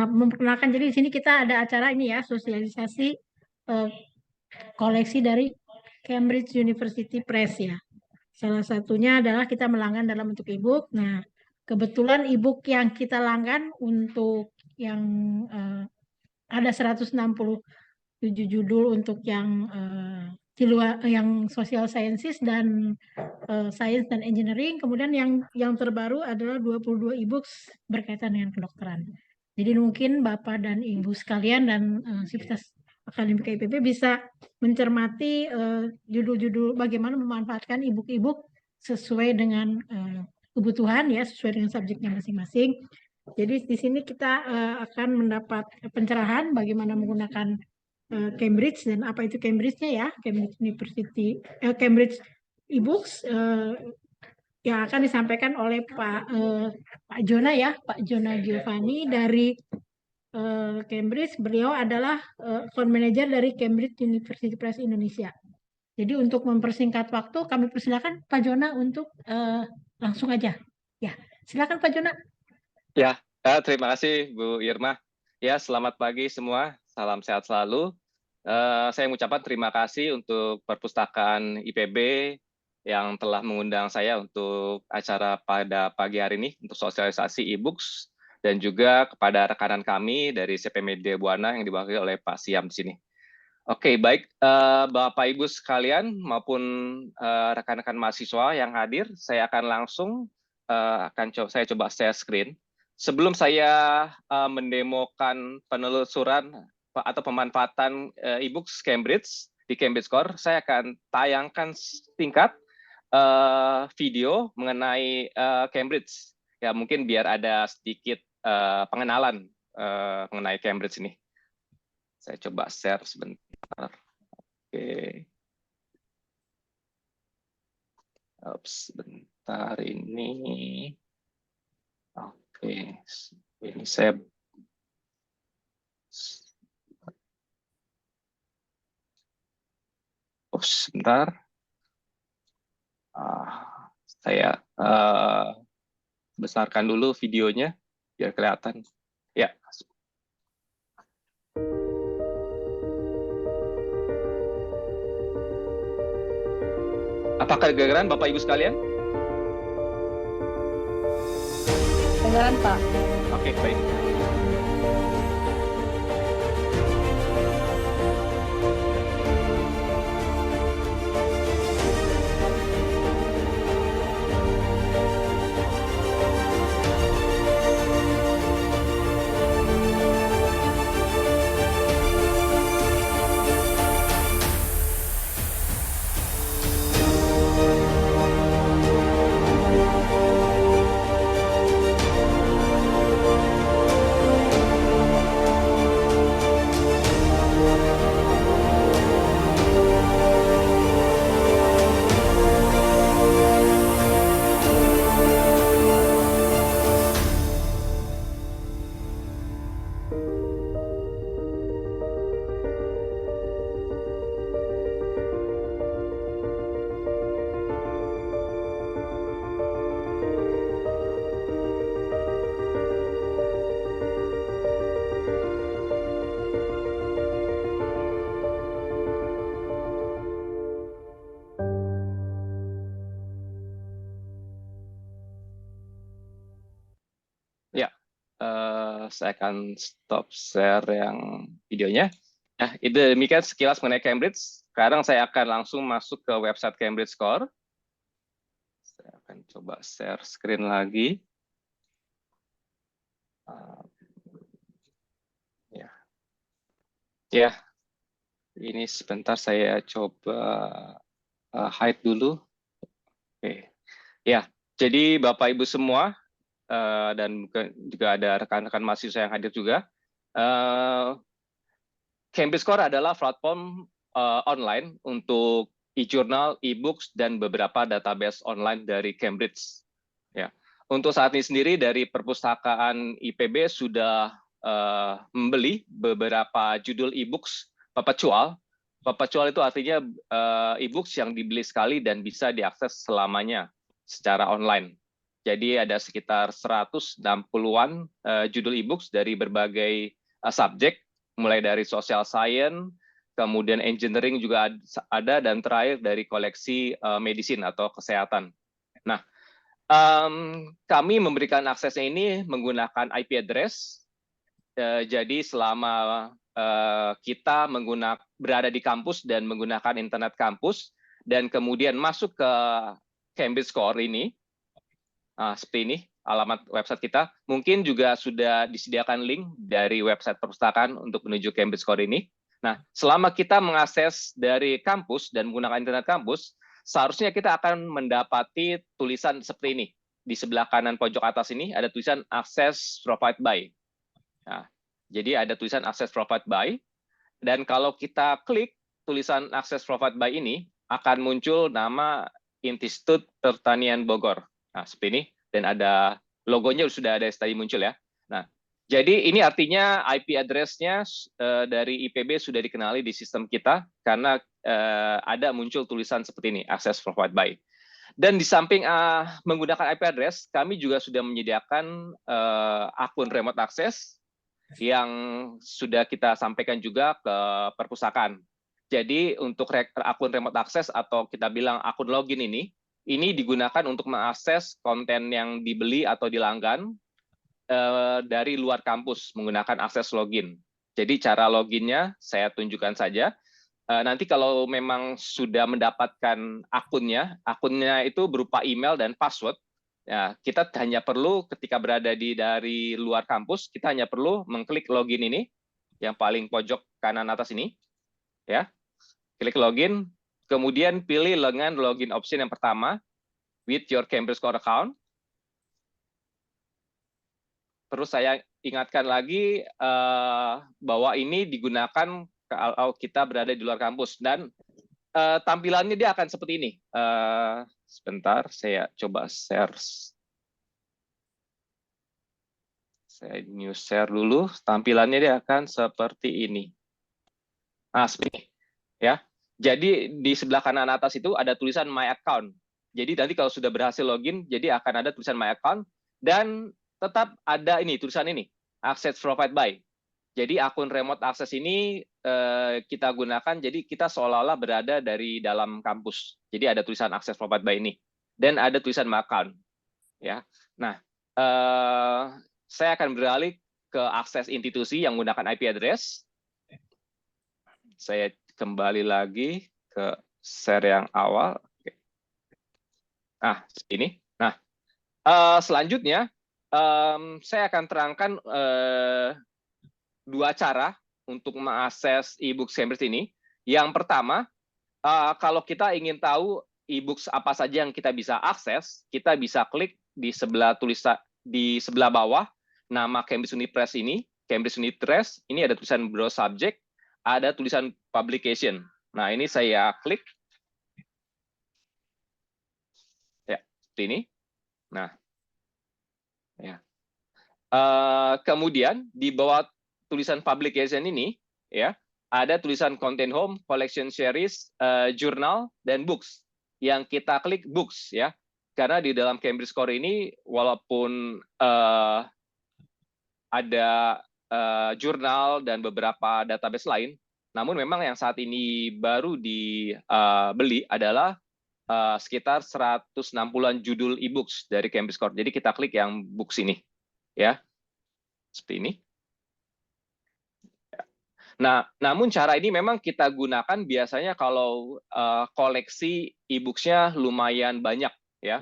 Memperkenalkan, jadi di sini kita ada acara ini ya, sosialisasi uh, koleksi dari Cambridge University Press ya. Salah satunya adalah kita melanggan dalam bentuk e-book. Nah, kebetulan e-book yang kita langgan untuk yang ada 167 judul untuk yang di luar, yang social sciences dan science dan engineering. Kemudian yang terbaru adalah 22 e-books berkaitan dengan kedokteran. Jadi mungkin Bapak dan Ibu sekalian dan Sivitas Akademika IPB bisa mencermati judul-judul bagaimana memanfaatkan e-book sesuai dengan kebutuhan ya, sesuai dengan subjeknya masing-masing. Jadi di sini kita akan mendapat pencerahan bagaimana menggunakan Cambridge dan apa itu Cambridge-nya ya, Cambridge University, Cambridge e-books yang akan disampaikan oleh Pak Jona ya, Pak Jona Giovanni dari Cambridge. Beliau adalah account manager dari Cambridge University Press Indonesia. Jadi untuk mempersingkat waktu, kami persilakan Pak Jona untuk langsung aja. Ya, silakan Pak Jona. Ya, terima kasih Bu Irma. Ya, selamat pagi semua. Salam sehat selalu. Saya mengucapkan terima kasih untuk Perpustakaan IPB yang telah mengundang saya untuk acara pada pagi hari ini untuk sosialisasi e-books, dan juga kepada rekanan kami dari CP Media Buana yang diwakili oleh Pak Siam di sini. Oke, baik Bapak Ibu sekalian maupun rekan-rekan mahasiswa yang hadir, saya akan langsung saya coba share screen. Sebelum saya mendemokan penelusuran atau pemanfaatan e-books Cambridge di Cambridge Core, saya akan tayangkan singkat video mengenai Cambridge. Ya, mungkin biar ada sedikit pengenalan mengenai Cambridge ini. Saya coba share sebentar. Oke. Sebentar ini. Oke, ini saya sebentar. Saya besarkan dulu videonya biar kelihatan. Ya. Apakah kedengaran Bapak Ibu sekalian? Kedengaran Pak. Oke, baik. Ya, saya akan stop share yang videonya. Nah, itu demikian sekilas mengenai Cambridge. Sekarang saya akan langsung masuk ke website Cambridge Core. Saya akan coba share screen lagi. Ya, ini sebentar saya coba hide dulu. Oke, ya. Jadi Bapak Ibu semua dan juga ada rekan-rekan mahasiswa yang hadir juga. Cambridge Core adalah platform online untuk e-journal, e-books, dan beberapa database online dari Cambridge. Ya. Untuk saat ini sendiri dari Perpustakaan IPB sudah membeli beberapa judul e-books perpetual. Perpetual itu artinya e-books yang dibeli sekali dan bisa diakses selamanya secara online. Jadi ada sekitar 160-an judul e-books dari berbagai subjek, mulai dari social science, kemudian engineering juga ada, dan terakhir dari koleksi medicine atau kesehatan. Nah, kami memberikan aksesnya ini menggunakan IP address. Jadi selama kita berada di kampus dan menggunakan internet kampus, dan kemudian masuk ke Cambridge Core ini, seperti ini alamat website kita. Mungkin juga sudah disediakan link dari website perpustakaan untuk menuju Cambridge Core ini. Nah, selama kita mengakses dari kampus dan menggunakan internet kampus, seharusnya kita akan mendapati tulisan seperti ini. Di sebelah kanan pojok atas ini ada tulisan Access Provided by. Nah, jadi ada tulisan Access Provided by. Dan kalau kita klik tulisan Access Provided by ini, akan muncul nama Institut Pertanian Bogor. Nah, seperti ini, dan ada logonya sudah ada tadi muncul ya. Nah, jadi ini artinya IP address-nya dari IPB sudah dikenali di sistem kita karena ada muncul tulisan seperti ini, Access Provided by. Dan di samping menggunakan IP address, kami juga sudah menyediakan akun remote access yang sudah kita sampaikan juga ke perpustakaan. Jadi untuk akun remote access atau kita bilang akun login ini digunakan untuk mengakses konten yang dibeli atau dilanggan dari luar kampus menggunakan akses login. Jadi cara loginnya saya tunjukkan saja. Nanti kalau memang sudah mendapatkan akunnya itu berupa email dan password. Ya, kita hanya perlu ketika berada dari luar kampus, kita hanya perlu mengklik login ini, yang paling pojok kanan atas ini, ya. Klik login, kemudian pilih dengan login option yang pertama, with your Cambridge Core account. Terus saya ingatkan lagi bahwa ini digunakan kalau kita berada di luar kampus, dan tampilannya dia akan seperti ini. Sebentar, saya coba share. Saya new share dulu. Tampilannya dia akan seperti ini. Nah, seperti ini. Ya. Jadi di sebelah kanan atas itu ada tulisan My Account. Jadi nanti kalau sudah berhasil login, jadi akan ada tulisan My Account, dan tetap ada ini tulisan ini, Access Provided by. Jadi akun remote access ini kita gunakan, jadi kita seolah-olah berada dari dalam kampus. Jadi ada tulisan Access Provided by ini, dan ada tulisan My Account. Ya. Nah, saya akan beralih ke akses institusi yang menggunakan IP address. Saya kembali lagi ke share yang awal. Nah, ini. Nah, selanjutnya saya akan terangkan dua cara untuk mengakses e-books Cambridge ini. Yang pertama, kalau kita ingin tahu e-books apa saja yang kita bisa akses, kita bisa klik di sebelah tulisan di sebelah bawah nama Cambridge Uni Press ini, Cambridge Uni Press. Ini ada tulisan Browse Subject, ada tulisan Publication. Nah, ini saya klik. Ya, seperti ini. Nah, ya. Kemudian di bawah tulisan Publication ini, ya, ada tulisan Content Home, Collection Series, Journal, dan Books. Yang kita klik Books, ya. Karena di dalam Cambridge Core ini, walaupun ada jurnal dan beberapa database lain, namun memang yang saat ini baru dibeli adalah sekitar 160-an judul e-books dari Cambridge Core. Jadi kita klik yang books ini, ya, seperti ini. Nah, namun cara ini memang kita gunakan biasanya kalau koleksi e-books-nya lumayan banyak, ya.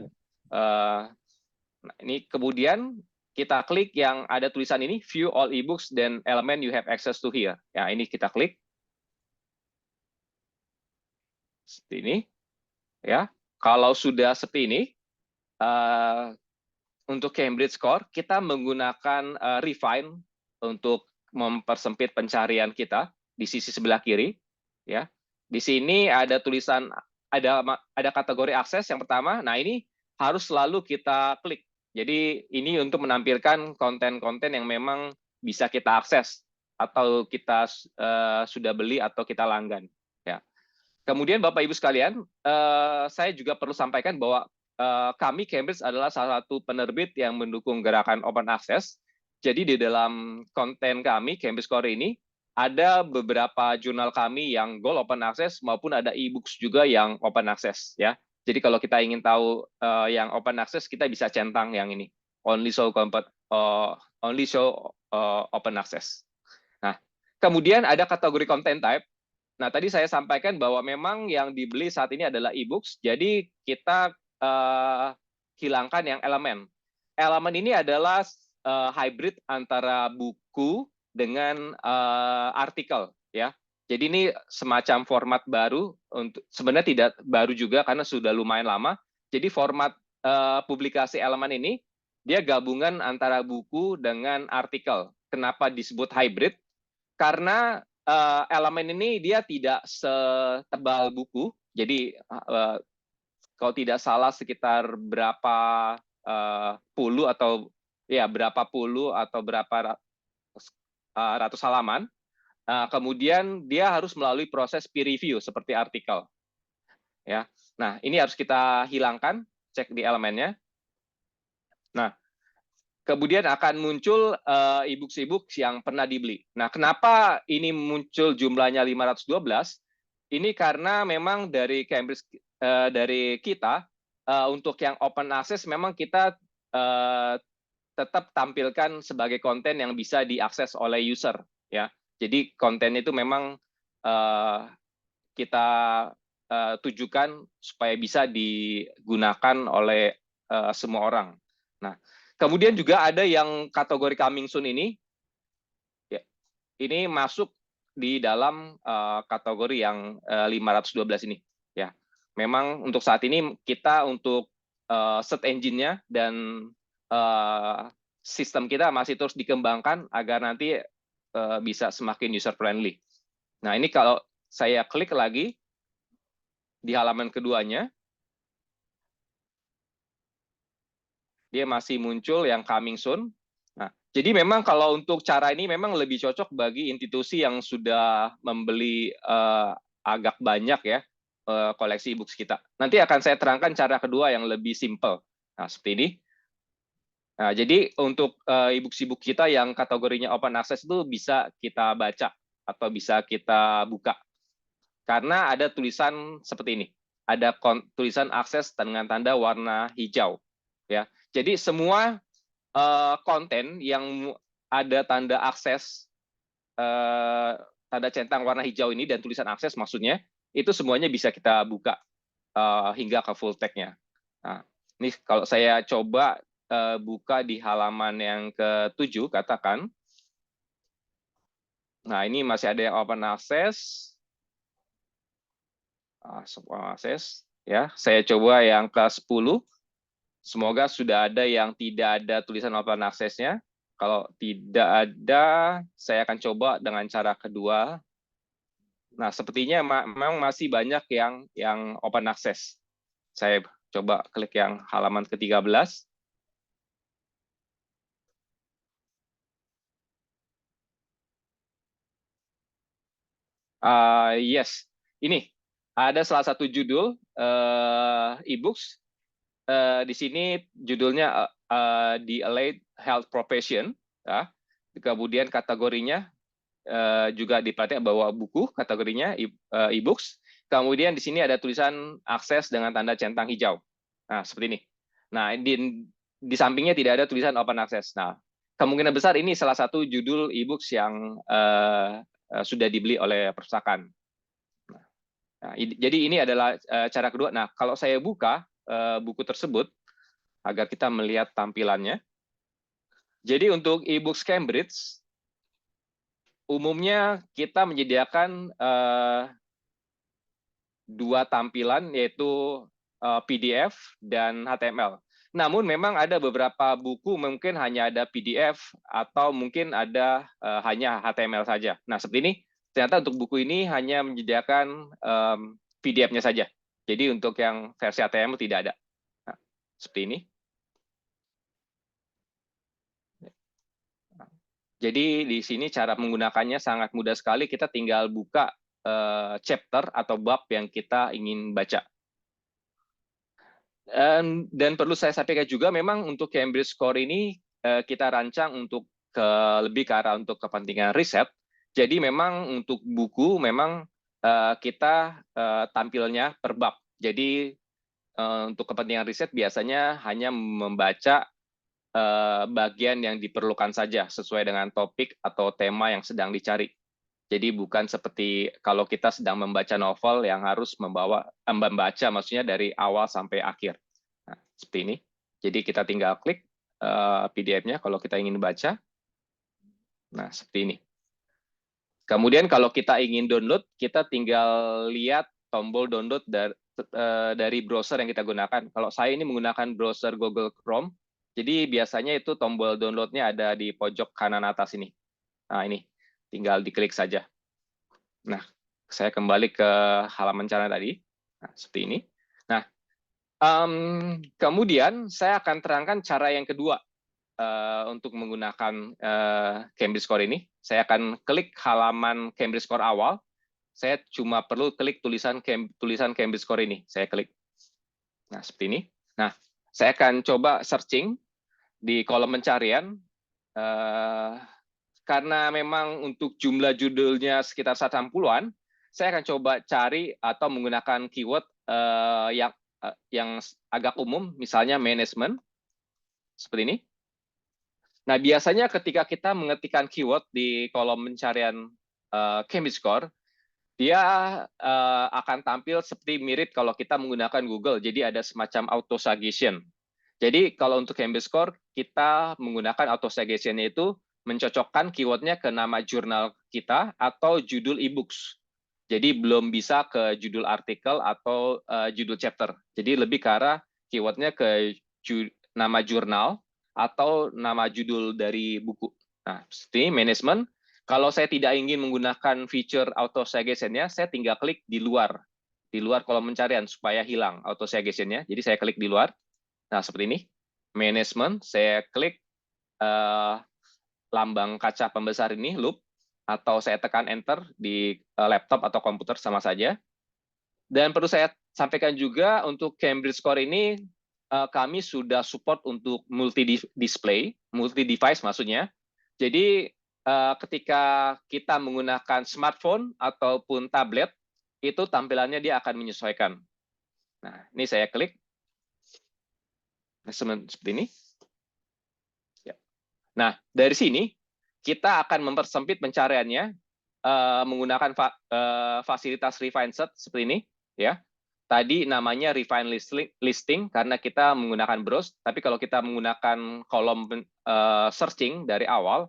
Nah, ini kemudian kita klik yang ada tulisan ini, view all e-books dan element you have access to here. Ya, ini kita klik. Seperti ini. Ya, kalau sudah seperti ini, untuk Cambridge Core, kita menggunakan refine untuk mempersempit pencarian kita di sisi sebelah kiri. Ya, di sini ada tulisan, ada kategori akses yang pertama. Nah, ini harus selalu kita klik. Jadi ini untuk menampilkan konten-konten yang memang bisa kita akses atau kita sudah beli atau kita langgan. Ya. Kemudian Bapak Ibu sekalian, saya juga perlu sampaikan bahwa kami Cambridge adalah salah satu penerbit yang mendukung gerakan open access. Jadi di dalam konten kami Cambridge Core ini ada beberapa jurnal kami yang goal open access maupun ada e-books juga yang open access ya. Jadi kalau kita ingin tahu yang open access kita bisa centang yang ini only show open access. Nah, kemudian ada kategori content type. Nah, tadi saya sampaikan bahwa memang yang dibeli saat ini adalah e-books. Jadi kita hilangkan yang elemen. Elemen ini adalah hybrid antara buku dengan artikel, ya. Jadi ini semacam format baru. Untuk sebenarnya tidak baru juga karena sudah lumayan lama. Jadi format publikasi elemen ini dia gabungan antara buku dengan artikel. Kenapa disebut hybrid? Karena elemen ini dia tidak setebal buku, jadi kalau tidak salah sekitar berapa puluh atau berapa ratus halaman. Kemudian dia harus melalui proses peer review seperti artikel. Ya, nah ini harus kita hilangkan, cek di elemennya. Nah, kemudian akan muncul e-books yang pernah dibeli. Nah, kenapa ini muncul jumlahnya 512? Ini karena memang dari Cambridge dari kita untuk yang open access memang kita tetap tampilkan sebagai konten yang bisa diakses oleh user ya. Jadi konten itu memang kita tujukan supaya bisa digunakan oleh semua orang. Nah, kemudian juga ada yang kategori coming soon ini, ya, ini masuk di dalam kategori yang 512 ini. Ya, memang untuk saat ini kita untuk search engine-nya dan sistem kita masih terus dikembangkan agar nanti bisa semakin user friendly. Nah, ini kalau saya klik lagi di halaman keduanya, dia masih muncul yang coming soon. Nah, jadi memang kalau untuk cara ini memang lebih cocok bagi institusi yang sudah membeli agak banyak ya koleksi e-books kita. Nanti akan saya terangkan cara kedua yang lebih simple. Nah, seperti ini. Nah, jadi untuk e-books kita yang kategorinya open access itu bisa kita baca atau bisa kita buka. Karena ada tulisan seperti ini. Ada tulisan akses dengan tanda warna hijau. Ya, jadi semua konten yang ada tanda akses, tanda centang warna hijau ini dan tulisan akses maksudnya, itu semuanya bisa kita buka hingga ke full tag-nya. Nah, ini kalau saya coba buka di halaman yang ke-7, katakan. Nah, ini masih ada yang open access. Open access. Ya, saya coba yang ke-10. Semoga sudah ada yang tidak ada tulisan open access-nya. Kalau tidak ada, saya akan coba dengan cara kedua. Nah, sepertinya memang masih banyak yang open access. Saya coba klik yang halaman ke-13. Yes, ini ada salah satu judul e-books. Di sini judulnya The Allied Health Profession, ya. Kemudian kategorinya juga diperhatikan bahwa buku kategorinya e-books. Kemudian di sini ada tulisan akses dengan tanda centang hijau. Nah, seperti ini. Nah, di sampingnya tidak ada tulisan open access. Nah, kemungkinan besar ini salah satu judul e-books yang sudah dibeli oleh perpustakaan. Nah, jadi ini adalah cara kedua. Nah, kalau saya buka buku tersebut agar kita melihat tampilannya. Jadi untuk e-books Cambridge umumnya kita menyediakan dua tampilan yaitu PDF dan HTML. Namun memang ada beberapa buku mungkin hanya ada PDF atau mungkin ada hanya HTML saja. Nah, seperti ini. Ternyata untuk buku ini hanya menyediakan PDF-nya saja. Jadi untuk yang versi HTML tidak ada. Nah, seperti ini. Jadi di sini cara menggunakannya sangat mudah sekali. Kita tinggal buka chapter atau bab yang kita ingin baca. Dan perlu saya sampaikan juga, memang untuk Cambridge Score ini kita rancang untuk lebih ke arah untuk kepentingan riset. Jadi memang untuk buku memang kita tampilnya per bab. Jadi untuk kepentingan riset biasanya hanya membaca bagian yang diperlukan saja sesuai dengan topik atau tema yang sedang dicari. Jadi bukan seperti kalau kita sedang membaca novel yang harus membaca maksudnya dari awal sampai akhir. Nah, seperti ini. Jadi kita tinggal klik PDF-nya kalau kita ingin baca. Nah, seperti ini. Kemudian kalau kita ingin download, kita tinggal lihat tombol download dari browser yang kita gunakan. Kalau saya ini menggunakan browser Google Chrome, jadi biasanya itu tombol download-nya ada di pojok kanan atas ini. Nah, ini. Tinggal diklik saja. Nah, saya kembali ke halaman cara tadi. Nah, seperti ini. Nah, kemudian saya akan terangkan cara yang kedua untuk menggunakan Cambridge Score ini. Saya akan klik halaman Cambridge Score awal. Saya cuma perlu klik tulisan Cambridge Score ini. Saya klik. Nah, seperti ini. Nah, saya akan coba searching di kolom pencarian. Karena memang untuk jumlah judulnya sekitar 80-an, saya akan coba cari atau menggunakan keyword yang agak umum, misalnya manajemen, seperti ini. Nah, biasanya ketika kita mengetikkan keyword di kolom pencarian Cambridge Score, dia akan tampil seperti mirip kalau kita menggunakan Google. Jadi ada semacam auto suggestion. Jadi kalau untuk Cambridge Score, kita menggunakan auto suggestion-nya itu mencocokkan keyword-nya ke nama jurnal kita atau judul e-books. Jadi belum bisa ke judul artikel atau judul chapter. Jadi lebih ke arah keyword-nya ke nama jurnal atau nama judul dari buku. Nah, seperti manajemen. Kalau saya tidak ingin menggunakan fitur auto suggestion-nya, saya tinggal klik di luar kolom pencarian supaya hilang auto suggestion-nya. Jadi saya klik di luar. Nah, seperti ini. Manajemen, saya klik lambang kaca pembesar ini, loop, atau saya tekan enter di laptop atau komputer sama saja. Dan perlu saya sampaikan juga untuk Cambridge Score ini, kami sudah support untuk multi-display, multi-device maksudnya. Jadi ketika kita menggunakan smartphone ataupun tablet, itu tampilannya dia akan menyesuaikan. Nah, ini saya klik. Seperti ini. Nah, dari sini kita akan mempersempit pencariannya menggunakan fasilitas refine search seperti ini, ya. Tadi namanya refine listing karena kita menggunakan browse, tapi kalau kita menggunakan kolom searching dari awal,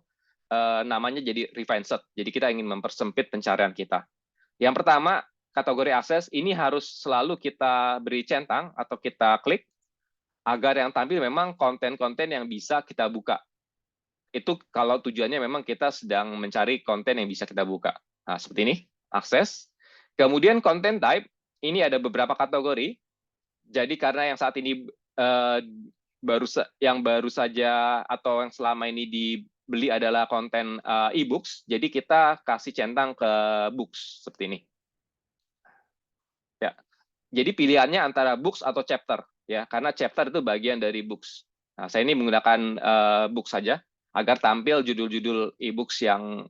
namanya jadi refine search. Jadi kita ingin mempersempit pencarian kita. Yang pertama, kategori akses ini harus selalu kita beri centang atau kita klik agar yang tampil memang konten-konten yang bisa kita buka. Itu kalau tujuannya memang kita sedang mencari konten yang bisa kita buka. Nah, seperti ini, akses. Kemudian content type, ini ada beberapa kategori. Jadi karena yang saat ini baru saja atau yang selama ini dibeli adalah konten e-books, jadi kita kasih centang ke books seperti ini. Ya. Jadi pilihannya antara books atau chapter, ya, karena chapter itu bagian dari books. Nah, saya ini menggunakan books saja agar tampil judul-judul e-books yang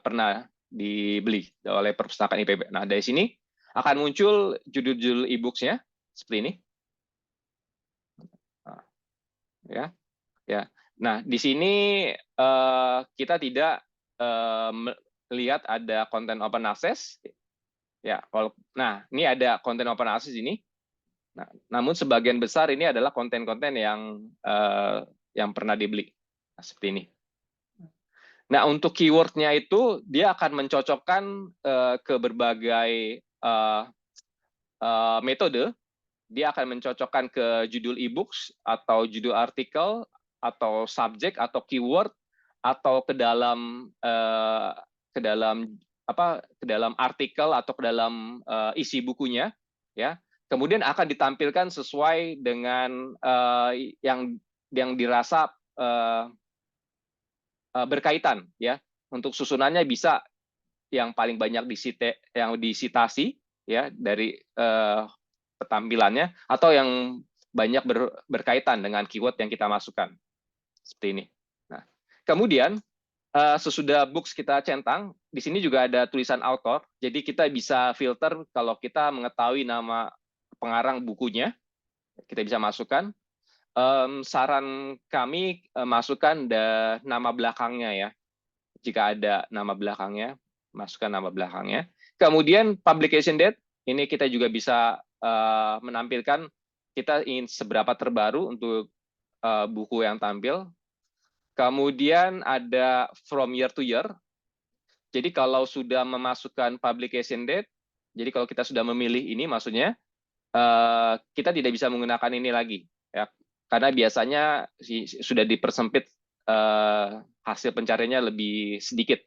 pernah dibeli oleh perpustakaan IPB. Nah, dari sini akan muncul judul-judul e-books-nya seperti ini. Nah, ya, ya. Nah, di sini kita tidak melihat ada konten open access. Ya, nah, ini ada konten open access ini. Nah, namun sebagian besar ini adalah konten-konten yang pernah dibeli. Nah, seperti ini. Nah, untuk keyword-nya itu dia akan mencocokkan ke berbagai metode. Dia akan mencocokkan ke judul e-books atau judul artikel atau subjek atau keyword atau ke dalam artikel atau ke dalam isi bukunya, ya. Kemudian akan ditampilkan sesuai dengan yang dirasa berkaitan, ya. Untuk susunannya bisa yang paling banyak disitasi, ya, dari tampilannya, atau yang banyak berkaitan dengan keyword yang kita masukkan. Seperti ini. Nah, kemudian sesudah books kita centang, di sini juga ada tulisan author. Jadi kita bisa filter kalau kita mengetahui nama pengarang bukunya, kita bisa masukkan. Saran kami masukkan nama belakangnya ya. Jika ada nama belakangnya, masukkan nama belakangnya. Kemudian publication date, ini kita juga bisa menampilkan kita ingin seberapa terbaru untuk buku yang tampil. Kemudian ada from year to year. Jadi kalau sudah memasukkan publication date, jadi kalau kita sudah memilih ini, maksudnya kita tidak bisa menggunakan ini lagi, ya, karena biasanya sudah dipersempit hasil pencariannya lebih sedikit.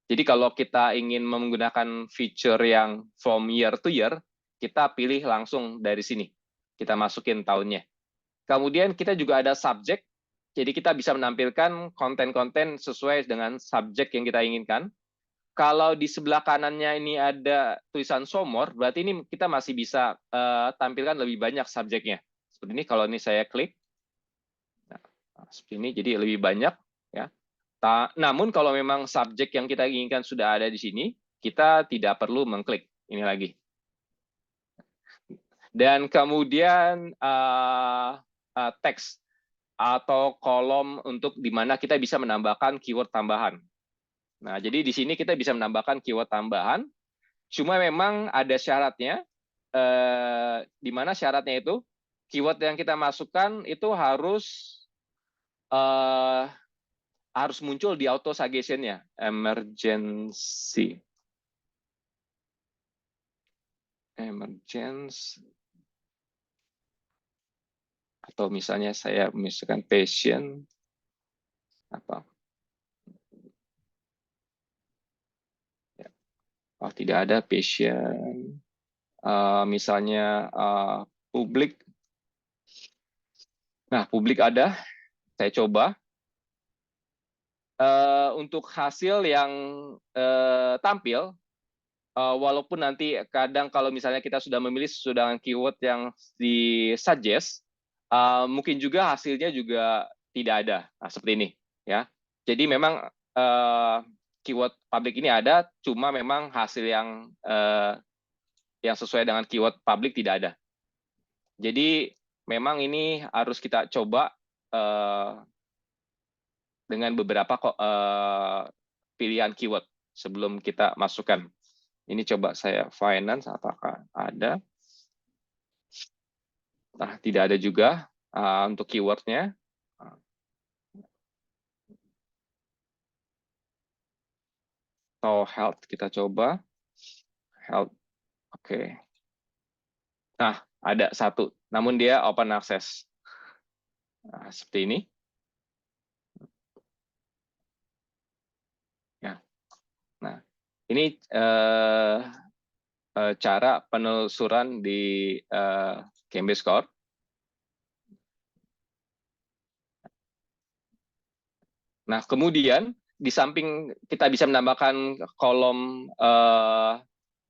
Jadi kalau kita ingin menggunakan feature yang from year to year, kita pilih langsung dari sini, kita masukin tahunnya. Kemudian kita juga ada subject. Jadi kita bisa menampilkan konten-konten sesuai dengan subjek yang kita inginkan. Kalau di sebelah kanannya ini ada tulisan somor, berarti ini kita masih bisa tampilkan lebih banyak subjeknya. Seperti ini, kalau ini saya klik. Nah, seperti ini, jadi lebih banyak. Ya. Namun kalau memang subjek yang kita inginkan sudah ada di sini, kita tidak perlu mengklik ini lagi. Dan kemudian teks atau kolom untuk di mana kita bisa menambahkan keyword tambahan. Nah, jadi di sini kita bisa menambahkan keyword tambahan, cuma memang ada syaratnya, di mana syaratnya itu, keyword yang kita masukkan itu harus muncul di auto suggestion-nya, emergency, atau misalnya saya misalkan patient, apa? Oh, tidak ada patient. Misalnya publik. Nah, publik ada. Saya coba. Untuk hasil yang tampil, walaupun nanti kadang kalau misalnya kita sudah memilih sesudah keyword yang di-suggest, mungkin juga hasilnya juga tidak ada. Nah, seperti ini. Ya. Jadi memang keyword publik ini ada, cuma memang hasil yang sesuai dengan keyword publik tidak ada. Jadi memang ini harus kita coba dengan beberapa pilihan keyword sebelum kita masukkan. Ini coba saya finance, apakah ada? Nah, tidak ada juga untuk keywordnya. Atau health, kita coba. Health, oke. Nah, ada satu, namun dia open access. Nah, seperti ini. Ya. Nah, ini cara penelusuran di Cambridge Core. Nah, kemudian di samping kita bisa menambahkan kolom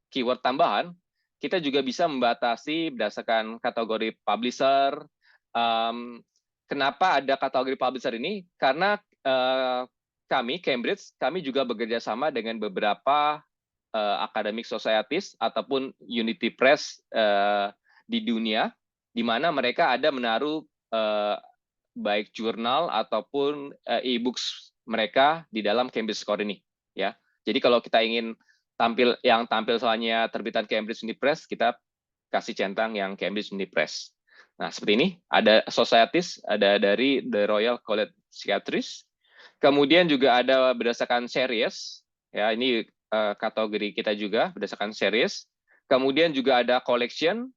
keyword tambahan, kita juga bisa membatasi berdasarkan kategori publisher. Kenapa ada kategori publisher ini? Karena kami, Cambridge, kami juga bekerja sama dengan beberapa academic societies ataupun Unity Press di dunia, di mana mereka ada menaruh baik jurnal ataupun e-books mereka di dalam Cambridge Core ini. Ya, jadi kalau kita ingin tampil soalnya terbitan Cambridge Unity Press, kita kasih centang yang Cambridge Unity Press. Nah, seperti ini, ada societies, ada dari The Royal College Psychiatrists, kemudian juga ada berdasarkan series, ya ini kategori kita juga berdasarkan series, kemudian juga ada collection,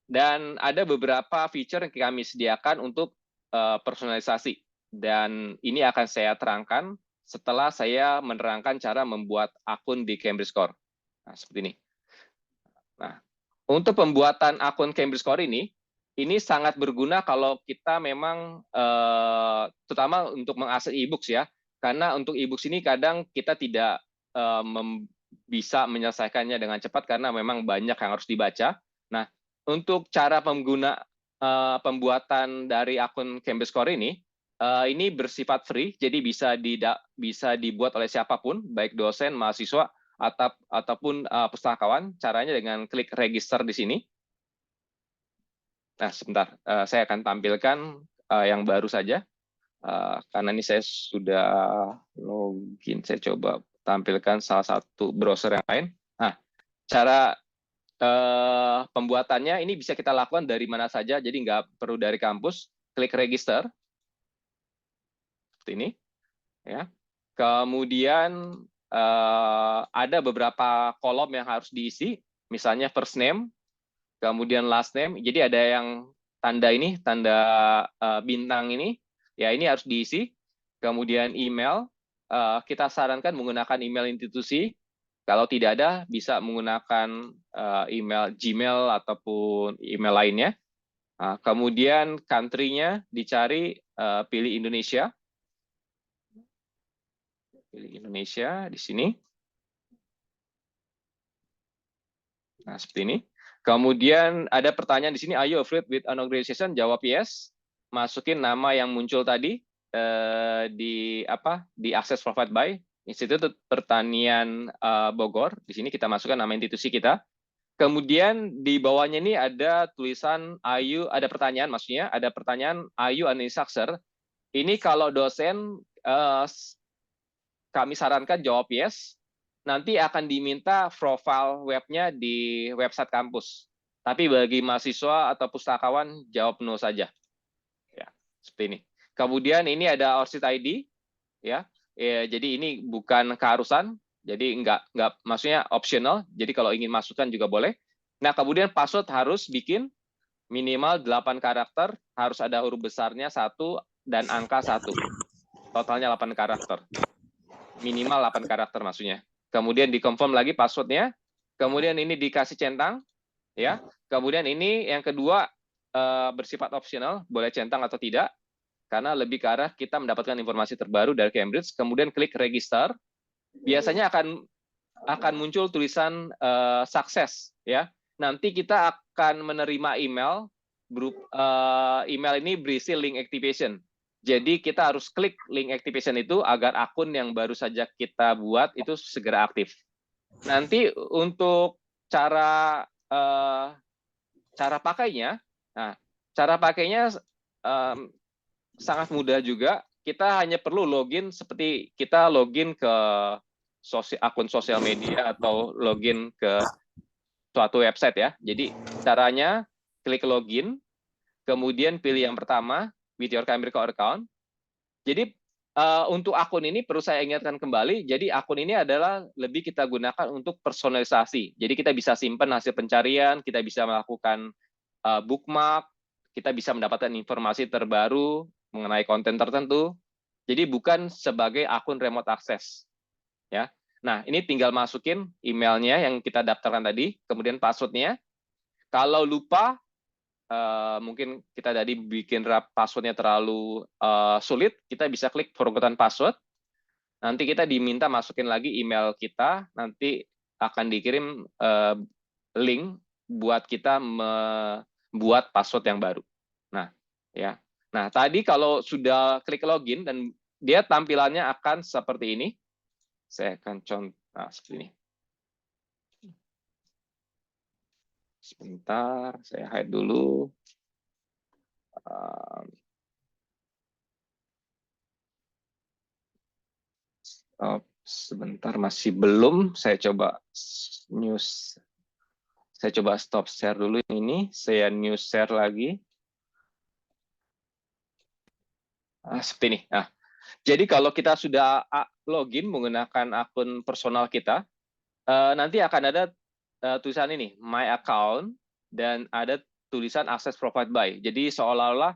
dan ada beberapa feature yang kami sediakan untuk personalisasi. Dan ini akan saya terangkan setelah saya menerangkan cara membuat akun di Cambridge Core. Nah, seperti ini. Nah, untuk pembuatan akun Cambridge Core ini sangat berguna kalau kita memang, terutama untuk mengakses e-books ya, karena untuk e-books ini kadang kita tidak bisa menyelesaikannya dengan cepat karena memang banyak yang harus dibaca. Nah, untuk cara pembuatan dari akun Cambridge Core ini bersifat free, jadi bisa dibuat oleh siapapun, baik dosen, mahasiswa, ataupun pustakawan. Caranya dengan klik register di sini. Nah, sebentar, saya akan tampilkan yang baru saja. Karena ini saya sudah login, saya coba tampilkan salah satu browser yang lain. Nah, cara pembuatannya ini bisa kita lakukan dari mana saja, jadi nggak perlu dari kampus. Klik register, seperti ini. Ya. Kemudian ada beberapa kolom yang harus diisi, misalnya first name, kemudian last name. Jadi ada yang tanda ini, tanda bintang ini, ya ini harus diisi. Kemudian email, kita sarankan menggunakan email institusi. Kalau tidak ada, bisa menggunakan email Gmail ataupun email lainnya. Nah, kemudian country-nya dicari, pilih Indonesia. Pilih Indonesia di sini. Nah, seperti ini. Kemudian ada pertanyaan di sini, are you afraid with an organization? Jawab yes. Masukin nama yang muncul tadi di Access Provide by Institut Pertanian Bogor. Di sini kita masukkan nama institusi kita. Kemudian di bawahnya ini ada tulisan ada pertanyaan, maksudnya ada pertanyaan are you an instructor? Ini kalau dosen kami sarankan jawab yes. Nanti akan diminta profile webnya di website kampus. Tapi bagi mahasiswa atau pustakawan jawab no saja. Ya, seperti ini. Kemudian ini ada ORCID ID, ya. Jadi ini bukan keharusan, jadi nggak maksudnya optional. Jadi kalau ingin masukkan juga boleh. Nah, kemudian password harus bikin minimal 8 karakter, harus ada huruf besarnya 1 dan angka 1. Totalnya 8 karakter. Minimal 8 karakter maksudnya. Kemudian dikonfirm lagi passwordnya. Kemudian ini dikasih centang, ya. Kemudian ini yang kedua bersifat optional, boleh centang atau tidak, karena lebih ke arah kita mendapatkan informasi terbaru dari Cambridge. Kemudian klik register, biasanya akan muncul tulisan sukses, ya. Nanti kita akan menerima email, email ini berisi link activation. Jadi kita harus klik link activation itu agar akun yang baru saja kita buat itu segera aktif. Nanti untuk cara pakainya, cara pakainya sangat mudah juga. Kita hanya perlu login seperti kita login ke akun sosial media atau login ke suatu website ya. Jadi caranya klik login, kemudian pilih yang pertama, with your Cambridge Core account. Jadi untuk akun ini perlu saya ingatkan kembali, jadi akun ini adalah lebih kita gunakan untuk personalisasi. Jadi kita bisa simpan hasil pencarian, kita bisa melakukan bookmark, kita bisa mendapatkan informasi terbaru mengenai konten tertentu. Jadi bukan sebagai akun remote access. Ya. Nah, ini tinggal masukin emailnya yang kita daftarkan tadi, kemudian passwordnya. Kalau lupa, mungkin kita tadi bikin passwordnya terlalu sulit, kita bisa klik forgotten password. Nanti kita diminta masukin lagi email kita, nanti akan dikirim link buat kita membuat password yang baru. Nah, ya. Nah, tadi kalau sudah klik login dan dia tampilannya akan seperti ini. Saya akan contoh seperti ini. Sebentar, saya hide dulu. Sebentar, masih belum. Saya coba news. Saya coba stop share dulu ini. Saya news share lagi. Seperti ini. Nah, jadi kalau kita sudah login menggunakan akun personal kita, nanti akan ada tulisan ini, My Account, dan ada tulisan Access Provide by. Jadi seolah-olah,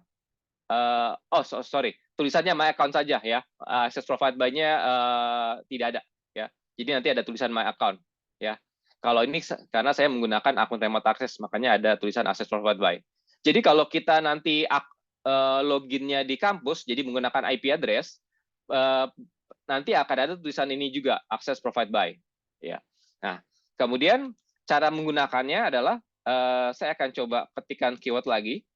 tulisannya My Account saja ya, Access Provide by-nya tidak ada. Ya. Jadi nanti ada tulisan My Account. Ya. Kalau ini karena saya menggunakan akun remote access, makanya ada tulisan Access Provide by. Jadi kalau kita nanti loginnya di kampus, jadi menggunakan IP address, nanti akan ada tulisan ini juga, Access Provide by. Ya. Nah, kemudian cara menggunakannya adalah saya akan coba ketikkan keyword lagi.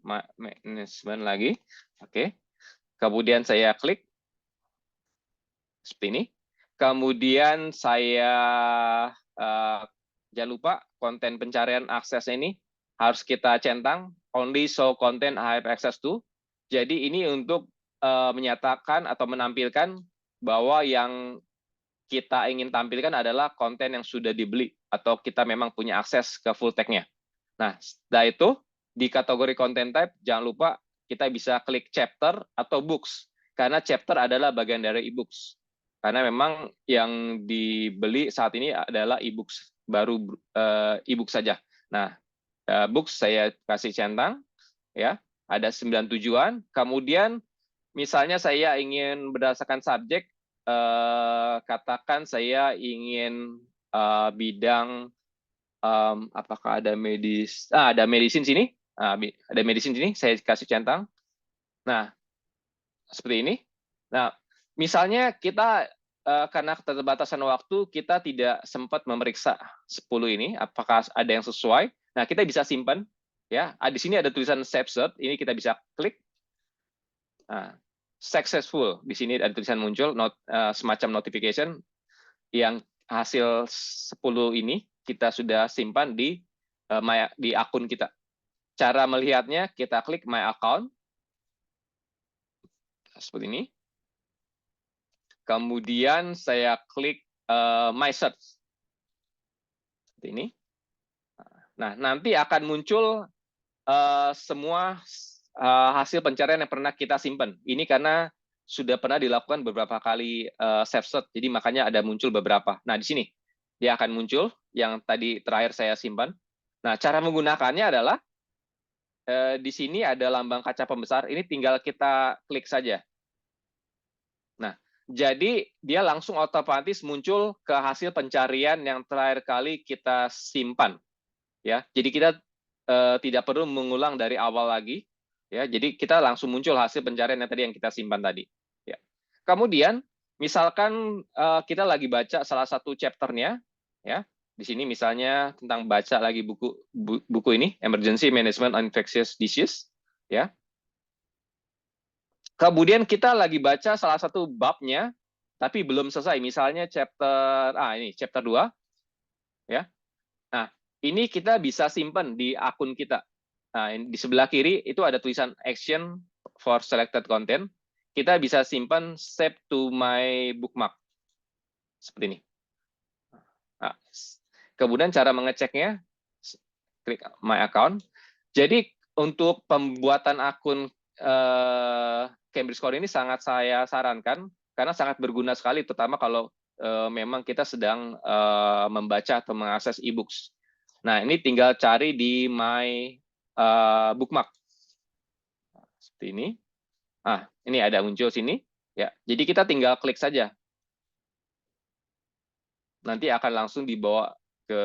management lagi. Oke. Kemudian saya klik seperti ini. Kemudian saya jangan lupa konten pencarian akses ini harus kita centang only show content I have access to. Jadi ini untuk menyatakan atau menampilkan bahwa yang kita ingin tampilkan adalah konten yang sudah dibeli atau kita memang punya akses ke full tag-nya. Nah, setelah itu di kategori content type jangan lupa kita bisa klik chapter atau books karena chapter adalah bagian dari e-books. Karena memang yang dibeli saat ini adalah e-books, baru e-book saja. Nah, books saya kasih centang ya, ada 9 tujuan. Kemudian misalnya saya ingin berdasarkan subjek, katakan saya ingin bidang apakah ada medis, ada medicine sini, ada medicine sini, saya kasih centang. Nah, seperti ini. Nah, misalnya kita karena keterbatasan waktu, kita tidak sempat memeriksa 10 ini, apakah ada yang sesuai. Nah, kita bisa simpan. Ya, di sini ada tulisan save search, ini kita bisa klik. Nah, successful, di sini ada tulisan muncul, semacam notification, yang hasil 10 ini kita sudah simpan di akun kita. Cara melihatnya, kita klik My Account, seperti ini. Kemudian saya klik My Search, seperti ini. Nah, nanti akan muncul semua hasil pencarian yang pernah kita simpan. Ini karena sudah pernah dilakukan beberapa kali save search, jadi makanya ada muncul beberapa. Nah, di sini dia akan muncul yang tadi terakhir saya simpan. Nah, cara menggunakannya adalah di sini ada lambang kaca pembesar, ini tinggal kita klik saja. Nah, jadi dia langsung otomatis muncul ke hasil pencarian yang terakhir kali kita simpan. Ya, jadi kita tidak perlu mengulang dari awal lagi. Ya, jadi kita langsung muncul hasil pencarian yang tadi yang kita simpan tadi. Ya. Kemudian, misalkan kita lagi baca salah satu chapternya, ya, di sini misalnya tentang baca lagi buku ini, Emergency Management on Infectious Disease, ya. Kemudian kita lagi baca salah satu babnya, tapi belum selesai. Misalnya chapter, ini chapter 2, ya. Nah, ini kita bisa simpan di akun kita. Nah, di sebelah kiri itu ada tulisan action for selected content. Kita bisa simpan save to my bookmark. Seperti ini. Nah, kemudian cara mengeceknya, klik my account. Jadi untuk pembuatan akun Cambridge Core ini sangat saya sarankan, karena sangat berguna sekali, terutama kalau memang kita sedang membaca atau mengakses e-books. Nah, ini tinggal cari di my bookmark. Seperti ini. Ini ada muncul sini. Ya, jadi kita tinggal klik saja. Nanti akan langsung dibawa ke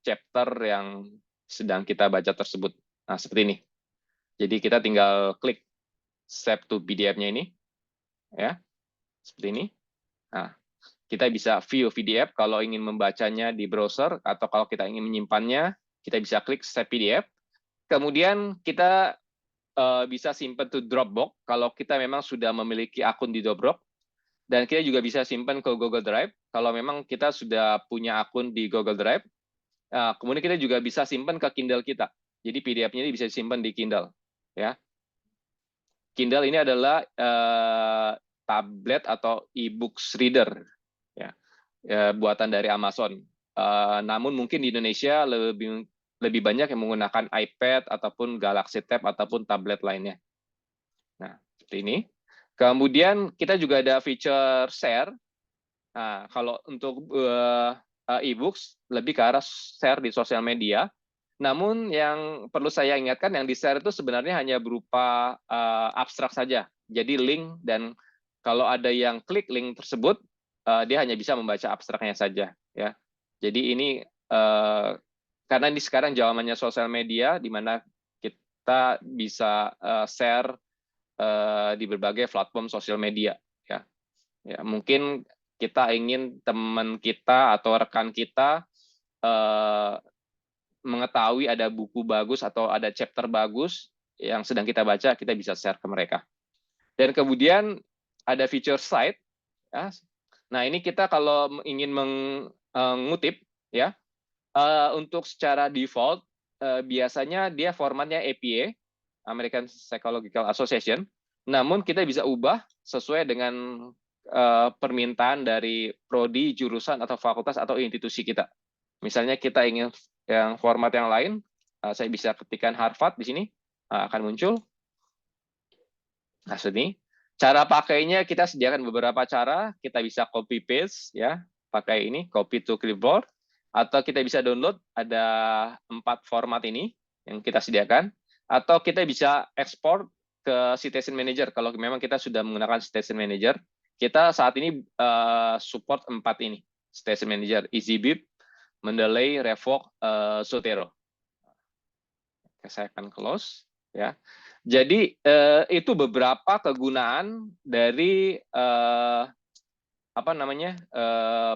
chapter yang sedang kita baca tersebut. Nah, seperti ini. Jadi kita tinggal klik save to PDF-nya ini. Ya, seperti ini. Nah, kita bisa view PDF kalau ingin membacanya di browser, atau kalau kita ingin menyimpannya, kita bisa klik save PDF. Kemudian kita bisa simpan to Dropbox kalau kita memang sudah memiliki akun di Dropbox, dan kita juga bisa simpan ke Google Drive kalau memang kita sudah punya akun di Google Drive. Kemudian kita juga bisa simpan ke Kindle kita. Jadi PDF-nya ini bisa disimpan di Kindle. Ya, Kindle ini adalah tablet atau e-books reader, ya, buatan dari Amazon. Namun mungkin di Indonesia lebih banyak yang menggunakan iPad ataupun Galaxy Tab ataupun tablet lainnya. Nah, seperti ini. Kemudian kita juga ada feature share. Nah, kalau untuk e-books lebih ke arah share di sosial media. Namun yang perlu saya ingatkan, yang di-share itu sebenarnya hanya berupa abstrak saja. Jadi link, dan kalau ada yang klik link tersebut, dia hanya bisa membaca abstraknya saja. Ya. Jadi ini karena ini sekarang zamannya sosial media, di mana kita bisa share di berbagai platform sosial media. Ya, mungkin kita ingin teman kita atau rekan kita mengetahui ada buku bagus atau ada chapter bagus, yang sedang kita baca, kita bisa share ke mereka. Dan kemudian ada feature slide. Ya. Nah, ini kita kalau ingin mengutip, ya, untuk secara default, biasanya dia formatnya APA, American Psychological Association. Namun kita bisa ubah sesuai dengan permintaan dari prodi, jurusan, atau fakultas, atau institusi kita. Misalnya kita ingin yang format yang lain, saya bisa ketikkan Harvard di sini, akan muncul. Nah, sini. Cara pakainya kita sediakan beberapa cara. Kita bisa copy paste, ya, pakai ini, copy to clipboard, atau kita bisa download, ada 4 format ini yang kita sediakan, atau kita bisa ekspor ke Citation Manager. Kalau memang kita sudah menggunakan Citation Manager, kita saat ini support 4 ini, Citation Manager, EasyBib, Mendeley, Revoke, Zotero. Saya akan close, ya. Jadi itu beberapa kegunaan dari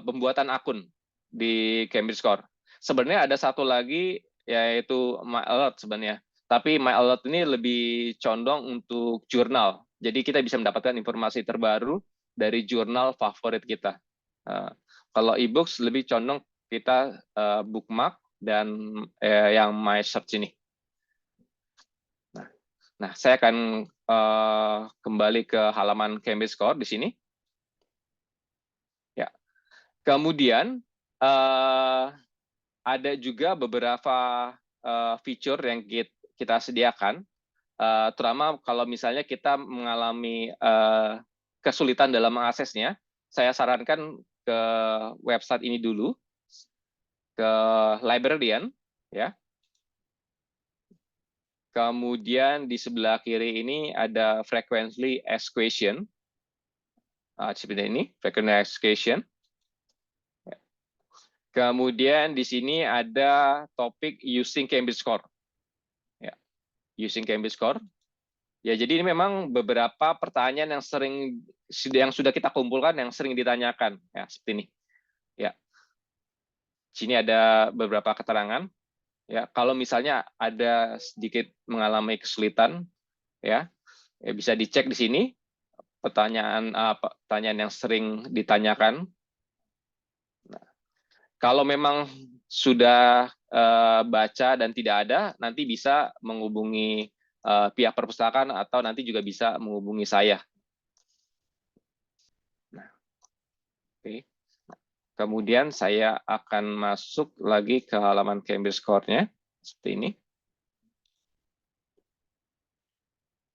pembuatan akun di Cambridge Core. Sebenarnya ada satu lagi, yaitu My Alert sebenarnya. Tapi My Alert ini lebih condong untuk jurnal. Jadi kita bisa mendapatkan informasi terbaru dari jurnal favorit kita. Kalau e-books lebih condong kita bookmark dan yang My Search ini. Nah, saya akan kembali ke halaman Cambridge Core di sini. Ya. Kemudian ada juga beberapa fitur yang kita sediakan, terutama kalau misalnya kita mengalami kesulitan dalam mengaksesnya. Saya sarankan ke website ini dulu, ke Librarian, ya. Kemudian di sebelah kiri ini ada frequently asked question. Seperti ini, frequently asked question. Kemudian di sini ada topik using Cambridge Core. Ya, using Cambridge Core. Ya, jadi ini memang beberapa pertanyaan yang sudah kita kumpulkan yang sering ditanyakan, ya, seperti ini. Ya. Sini ada beberapa keterangan. Ya, kalau misalnya ada sedikit mengalami kesulitan, ya bisa dicek di sini pertanyaan yang sering ditanyakan. Nah, kalau memang sudah baca dan tidak ada, nanti bisa menghubungi pihak perpustakaan atau nanti juga bisa menghubungi saya. Nah, oke. Kemudian saya akan masuk lagi ke halaman Cambridge Core-nya seperti ini.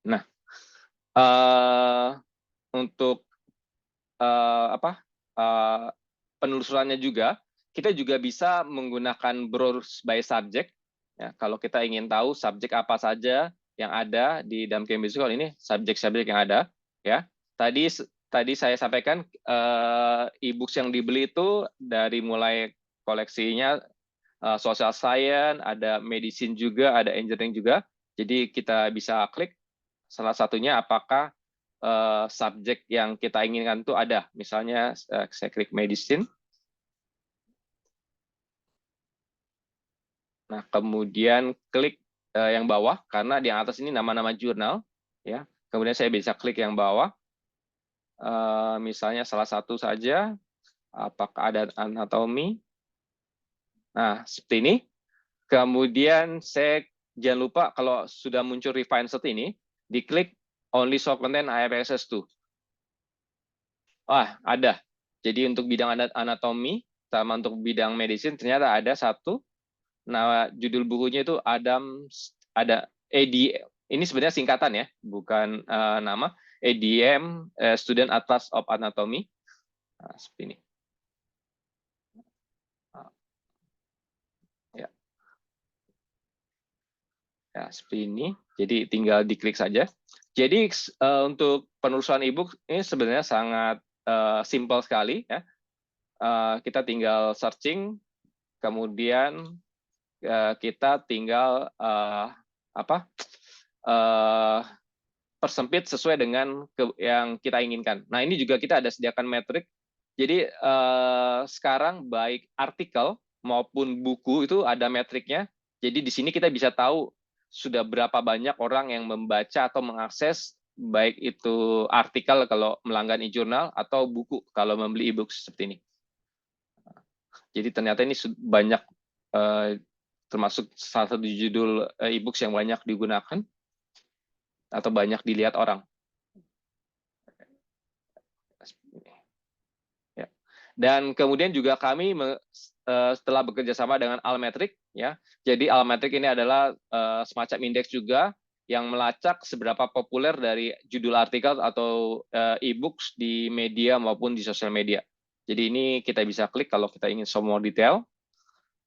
Nah, untuk penelusurannya juga, kita juga bisa menggunakan browse by subject. Ya, kalau kita ingin tahu subjek apa saja yang ada di dalam Cambridge Core ini, subjek-subjek yang ada. Ya, tadi saya sampaikan e-books yang dibeli itu dari mulai koleksinya social science, ada medicine juga, ada engineering juga. Jadi kita bisa klik salah satunya apakah subjek yang kita inginkan itu ada. Misalnya saya klik medicine. Nah, kemudian klik yang bawah karena di atas ini nama-nama jurnal, ya. Kemudian saya bisa klik yang bawah. Misalnya salah satu saja, apakah ada anatomi. Nah, seperti ini. Kemudian saya jangan lupa kalau sudah muncul refine seperti ini, diklik only show content I have access to. Ada. Jadi untuk bidang anatomi sama untuk bidang medicine ternyata ada satu. Nah, judul bukunya itu ada AD. Ini sebenarnya singkatan ya, bukan nama. ADM Student Atlas of Anatomy. Nah, seperti ini. Ya, seperti ini. Jadi tinggal diklik saja. Jadi untuk penelusuran e-book ini sebenarnya sangat simpel sekali ya. Kita tinggal searching, kemudian kita tinggal persempit sesuai dengan yang kita inginkan. Nah, ini juga kita ada sediakan metrik. Jadi sekarang baik artikel maupun buku itu ada metriknya. Jadi di sini kita bisa tahu sudah berapa banyak orang yang membaca atau mengakses baik itu artikel kalau melanggan e-journal atau buku kalau membeli e-book seperti ini. Jadi ternyata ini banyak, termasuk salah satu judul e-books yang banyak digunakan atau banyak dilihat orang. Ya. Dan kemudian juga kami setelah bekerja sama dengan Almetric, ya. Jadi Almetric ini adalah semacam indeks juga yang melacak seberapa populer dari judul artikel atau e-books di media maupun di sosial media. Jadi ini kita bisa klik kalau kita ingin semua detail.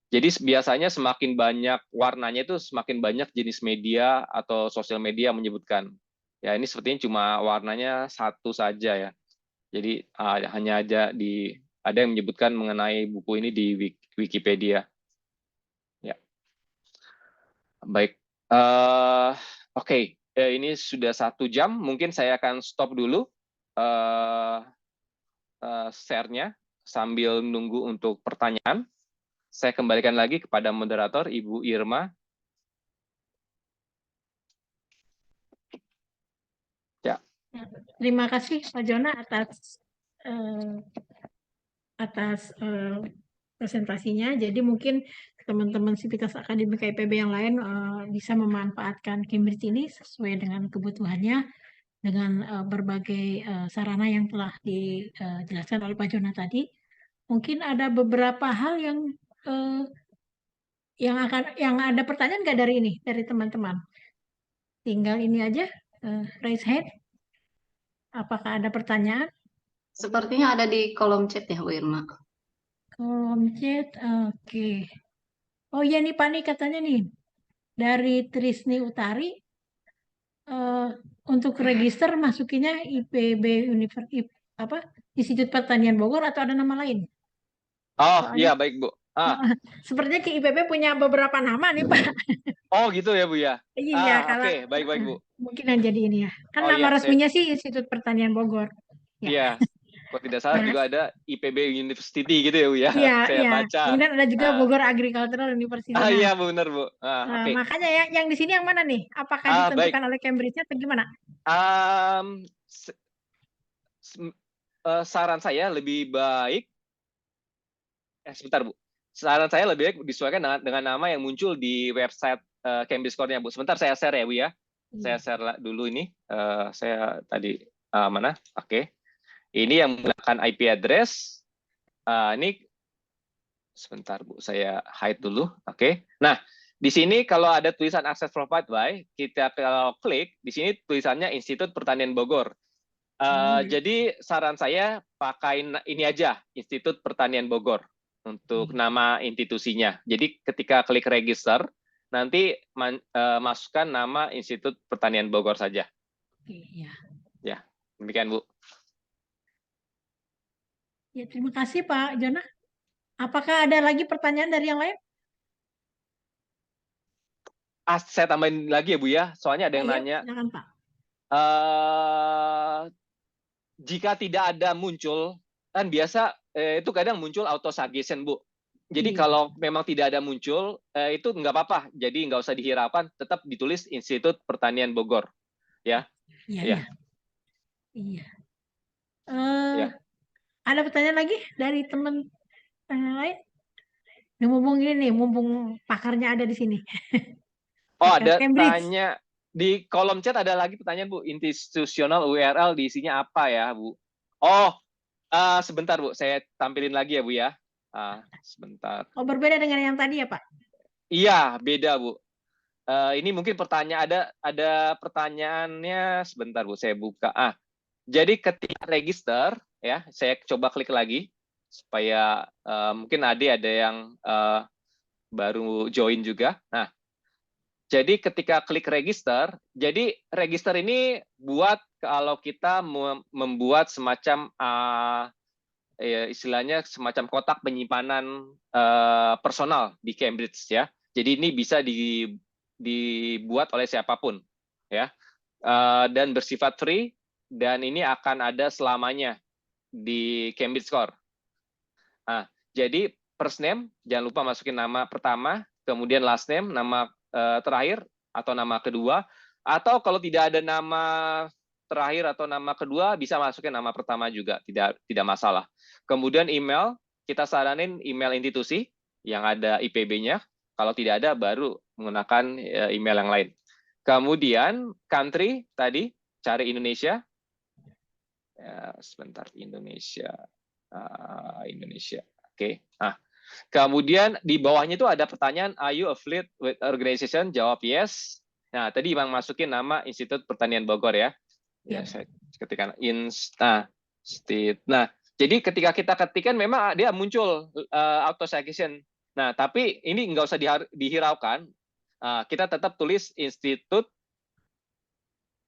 Jadi biasanya semakin banyak warnanya itu semakin banyak jenis media atau sosial media yang menyebutkan. Ya ini sepertinya cuma warnanya satu saja ya. Jadi hanya ada yang menyebutkan mengenai buku ini di Wikipedia. Ya, baik. Oke. Ini sudah 1 jam. Mungkin saya akan stop dulu share-nya sambil nunggu untuk pertanyaan. Saya kembalikan lagi kepada moderator, Ibu Irma. Ya. Terima kasih Pak Jona atas presentasinya. Jadi mungkin teman-teman Sivitas Akademika IPB yang lain bisa memanfaatkan Cambridge ini sesuai dengan kebutuhannya dengan berbagai sarana yang telah dijelaskan oleh Pak Jona tadi. Mungkin ada beberapa hal yang ada pertanyaan nggak dari ini, dari teman-teman? Tinggal ini aja, raise hand. Apakah ada pertanyaan? Sepertinya ada di kolom chat ya, Bu Irma. Kolom chat, oke. Oh iya nih Pak nih katanya nih, dari Trisni Utari, untuk register masukinya IPB Institut Pertanian Bogor atau ada nama lain? Oh Soalnya, iya, baik Bu. sepertinya ke IPB punya beberapa nama nih Pak. Oh gitu ya Bu ya. Iya, kalau Oke, baik Bu. mungkin yang jadi ini ya. Kan Oh nama iya, resminya sih Institut Pertanian Bogor. Ya. iya. Kalau tidak salah Nah, juga ada IPB University gitu ya Bu ya. iya, Saya iya. baca. Kemudian ada juga Bogor Agricultural University. Nah, Iya benar Bu. Oke. makanya yang di sini yang mana nih? Apakah Baik. ditentukan oleh Cambridge-nya atau gimana? Saran saya lebih baik, sebentar Bu. Saran saya lebih baik disesuaikan dengan nama yang muncul di website Cambridge Score-nya Bu. Sebentar saya share ya Bu ya. Saya share dulu ini. Saya tadi mana? Oke. Ini yang menggunakan IP address. Ini sebentar Bu, saya hide dulu. Oke. Nah, di sini kalau ada tulisan access provided by, kita kalau klik di sini tulisannya Institut Pertanian Bogor. Jadi saran saya pakai ini aja, Institut Pertanian Bogor untuk nama institusinya. Jadi ketika klik register, nanti masukkan nama Institut Pertanian Bogor saja. Iya. Ya, demikian Bu. Ya, terima kasih Pak Jona. Apakah ada lagi pertanyaan dari yang lain? Saya tambahin lagi ya Bu ya, soalnya ada yang nanya. Silakan Pak. Jika tidak ada muncul, kan biasa itu kadang muncul auto suggestion Bu. Jadi kalau memang tidak ada muncul, itu nggak apa-apa. Jadi nggak usah dihiraukan, tetap ditulis Institut Pertanian Bogor. Ya. Iya. Ada pertanyaan lagi dari teman lain? Mumpung pakarnya ada di sini. Oh, ada tanya di kolom chat, ada lagi pertanyaan Bu. Institusional URL diisinya apa ya Bu? Oh, sebentar Bu, saya tampilin lagi ya Bu ya. Sebentar. Oh, berbeda dengan yang tadi ya Pak? Iya, beda Bu. Ini mungkin pertanyaan, ada pertanyaannya, sebentar Bu, saya buka. Jadi ketika register ya, saya coba klik lagi supaya mungkin ada yang baru join juga. Nah, jadi ketika klik register, jadi register ini buat kalau kita membuat semacam istilahnya semacam kotak penyimpanan personal di Cambridge ya. Jadi ini bisa dibuat oleh siapapun ya, dan bersifat free, dan ini akan ada selamanya di Cambridge Score. Jadi first name jangan lupa masukin nama pertama, kemudian last name, nama terakhir, atau nama kedua, atau kalau tidak ada nama terakhir atau nama kedua bisa masukin nama pertama juga, tidak masalah. Kemudian email, kita saranin email institusi yang ada IPB-nya. Kalau tidak ada baru menggunakan email yang lain. Kemudian country tadi cari Indonesia. Ya, sebentar Indonesia. Indonesia. Oke. Nah, kemudian di bawahnya itu ada pertanyaan, are you affiliated with organization? Jawab yes. Nah, tadi Bang masukin nama Institut Pertanian Bogor ya. Ya, saya ketikkan nah, jadi ketika kita ketikkan memang dia muncul auto citation. Nah, tapi ini nggak usah dihiraukan. Kita tetap tulis Institut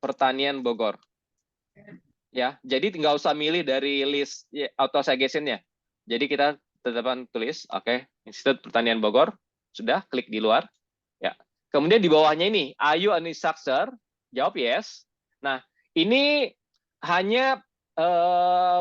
Pertanian Bogor. Ya, jadi nggak usah milih dari list auto citation-nya. Jadi kita tetap tulis, oke, Institut Pertanian Bogor, sudah klik di luar. Ya. Kemudian di bawahnya ini, are you an instructor? Jawab yes. Nah, ini hanya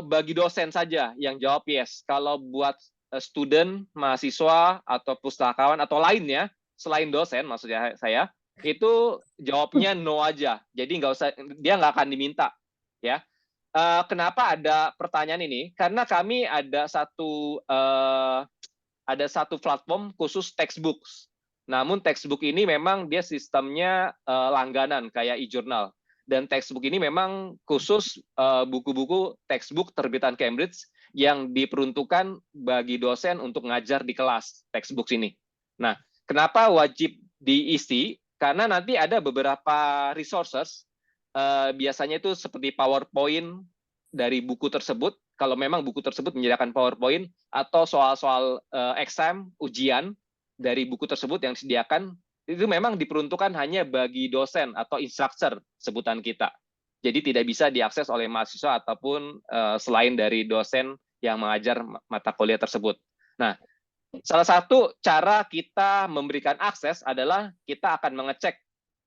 bagi dosen saja yang jawab yes. Kalau buat student, mahasiswa, atau pustakawan, atau lainnya, selain dosen, maksudnya saya, itu jawabnya no aja. Jadi nggak usah, dia nggak akan diminta. Ya. Kenapa ada pertanyaan ini? Karena kami ada satu platform khusus textbooks. Namun textbook ini memang dia sistemnya langganan kayak e-journal. Dan textbook ini memang khusus buku-buku textbook terbitan Cambridge yang diperuntukkan bagi dosen untuk ngajar di kelas textbook ini. Nah, kenapa wajib diisi? Karena nanti ada beberapa resources, biasanya itu seperti PowerPoint dari buku tersebut, kalau memang buku tersebut menyediakan PowerPoint, atau soal-soal exam, ujian dari buku tersebut yang disediakan, itu memang diperuntukkan hanya bagi dosen atau instructor sebutan kita. Jadi tidak bisa diakses oleh mahasiswa ataupun selain dari dosen yang mengajar mata kuliah tersebut. Nah, salah satu cara kita memberikan akses adalah kita akan mengecek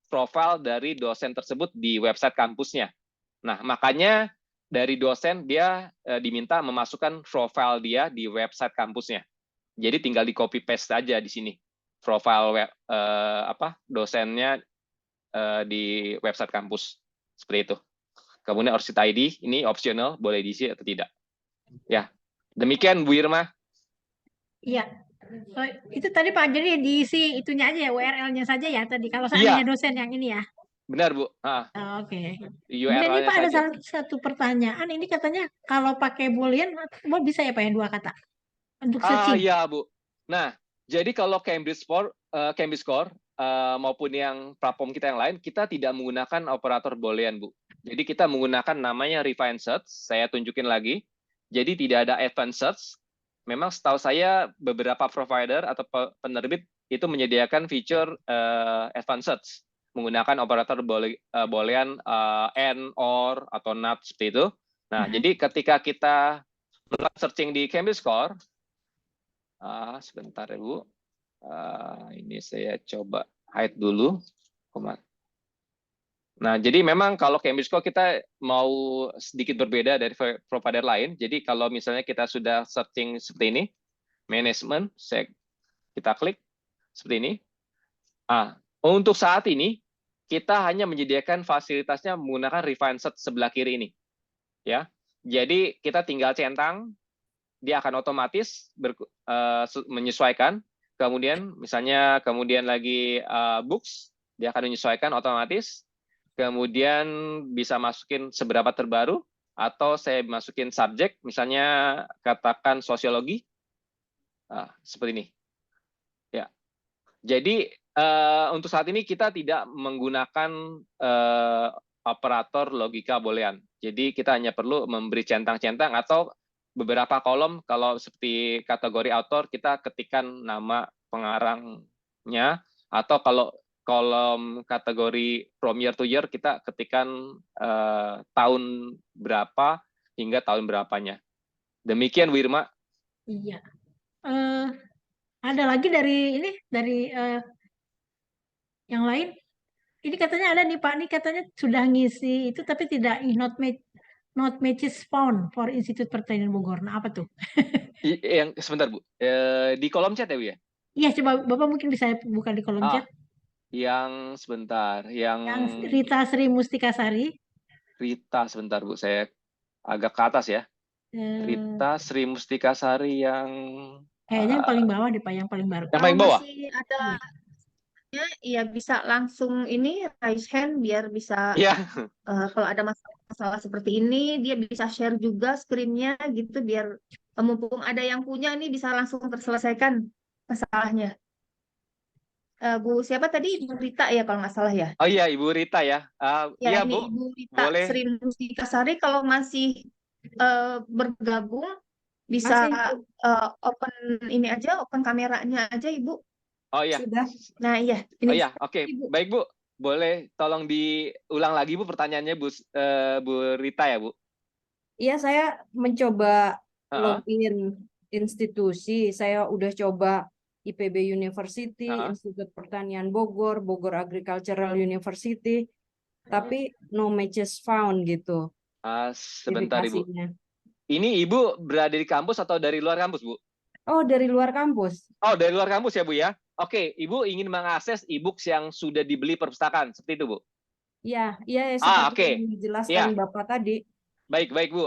profil dari dosen tersebut di website kampusnya. Nah, makanya dari dosen dia diminta memasukkan profil dia di website kampusnya. Jadi tinggal di copy paste saja di sini. Profil dosennya di website kampus seperti itu. Kemudian ORCID ID ini optional, boleh diisi atau tidak. Ya, demikian Bu Irma. Iya, itu tadi Pak, jadi diisi itunya aja ya, URL-nya saja ya tadi. Kalau seandainya dosen yang ini ya. Benar Bu. Oke. Kemudian ini URL-nya Pak ada saja. satu pertanyaan. Ini katanya kalau pakai Boolean bisa ya Pak yang 2 kata untuk searching. Iya Bu. Nah, jadi kalau Cambridge Score maupun yang platform kita yang lain, kita tidak menggunakan operator Boolean, Bu. Jadi kita menggunakan namanya refine search. Saya tunjukin lagi. Jadi tidak ada advanced search. Memang setahu saya beberapa provider atau penerbit itu menyediakan fitur advanced search menggunakan operator Boolean and, or, atau not seperti itu. Nah, jadi ketika kita searching di Cambridge Score, sebentar ya Bu. Ini saya coba hide dulu. Nah, jadi memang kalau Cambridge Score kita mau sedikit berbeda dari provider lain. Jadi kalau misalnya kita sudah searching seperti ini, management, kita klik seperti ini. Untuk saat ini kita hanya menyediakan fasilitasnya menggunakan refine search sebelah kiri ini. Ya. Jadi kita tinggal centang, dia akan otomatis menyesuaikan. Kemudian misalnya lagi books, dia akan menyesuaikan otomatis. Kemudian bisa masukin seberapa terbaru, atau saya masukin subjek, misalnya katakan sosiologi, seperti ini. Ya. Jadi untuk saat ini kita tidak menggunakan operator logika Boolean. Jadi kita hanya perlu memberi centang-centang atau beberapa kolom, kalau seperti kategori author kita ketikkan nama pengarangnya, atau kalau kolom kategori from year to year kita ketikkan tahun berapa hingga tahun berapanya. Demikian Bu Irma. Iya. Ada lagi dari yang lain. Ini katanya ada nih Pak, ini katanya sudah ngisi itu tapi tidak not matches found for Institut Pertanian Bogor. Nah, apa tuh? Sebentar Bu, di kolom chat ya Bu ya? Iya, coba Bapak mungkin bisa buka di kolom chat. Yang sebentar, yang Yang Rita Sri Mustikasari. Rita sebentar Bu, saya agak ke atas ya. Eh, Rita Sri Mustikasari yang Kayaknya yang paling bawah deh Pak, yang paling baru. yang Kalau paling bawah. masih ada, Iya. ya bisa langsung ini raise hand biar bisa Iya, kalau ada masalah seperti ini dia bisa share juga screen-nya gitu biar mumpung ada yang punya nih bisa langsung terselesaikan masalahnya. Bu siapa tadi Bu Rita ya kalau nggak salah ya. oh iya Ibu Rita ya. Ya Iya ini Bu, Ibu Rita boleh. Sri Mustikasari kalau masih bergabung bisa Masih, Bu. open ini aja, open kameranya aja Ibu. Oh iya, Sudah. Nah iya oh ini iya, oke, Ibu. baik Bu. Boleh tolong diulang lagi Bu pertanyaannya Bu Rita ya Bu. Iya, saya mencoba Heeh, login institusi. Saya udah coba IPB University, heeh. Institut Pertanian Bogor, Bogor Agricultural University, tapi no matches found gitu Sebentar Ibu. verifikasinya. Ini Ibu berada di kampus atau dari luar kampus Bu? Oh, dari luar kampus. Oh, dari luar kampus ya Bu ya. Oke, Ibu ingin mengakses e-books yang sudah dibeli perpustakaan, seperti itu Bu. Iya, iya seperti Oke. yang dijelaskan Ya, Bapak tadi. baik Bu.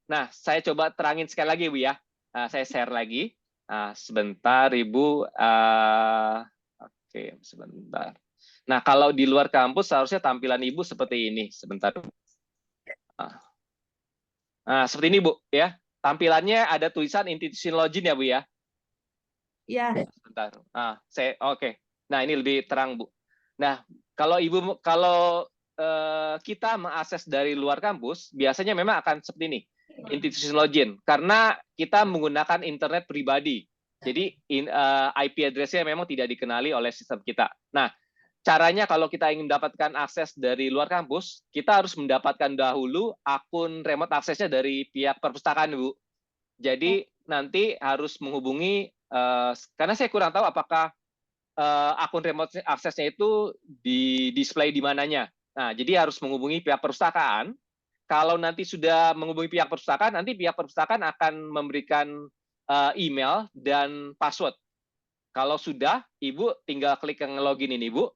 Nah, saya coba terangin sekali lagi Bu ya. Saya share lagi. Sebentar Ibu. Oke, sebentar. Nah, kalau di luar kampus seharusnya tampilan Ibu seperti ini. Sebentar. Nah, seperti ini Bu ya. Tampilannya ada tulisan institusi login ya Bu ya. Iya, Sebentar. Oke. Nah, ini lebih terang Bu. Nah, kalau kita mengakses dari luar kampus, biasanya memang akan seperti ini, institusi login, karena kita menggunakan internet pribadi. Jadi IP address-nya memang tidak dikenali oleh sistem kita. Nah, caranya kalau kita ingin mendapatkan akses dari luar kampus, kita harus mendapatkan dahulu akun remote aksesnya dari pihak perpustakaan, Bu. Jadi nanti harus menghubungi, karena saya kurang tahu apakah akun remote aksesnya itu di display di mananya. Nah, jadi harus menghubungi pihak perpustakaan. Kalau nanti sudah menghubungi pihak perpustakaan, nanti pihak perpustakaan akan memberikan email dan password. Kalau sudah, Ibu tinggal klik yang login ini, Bu.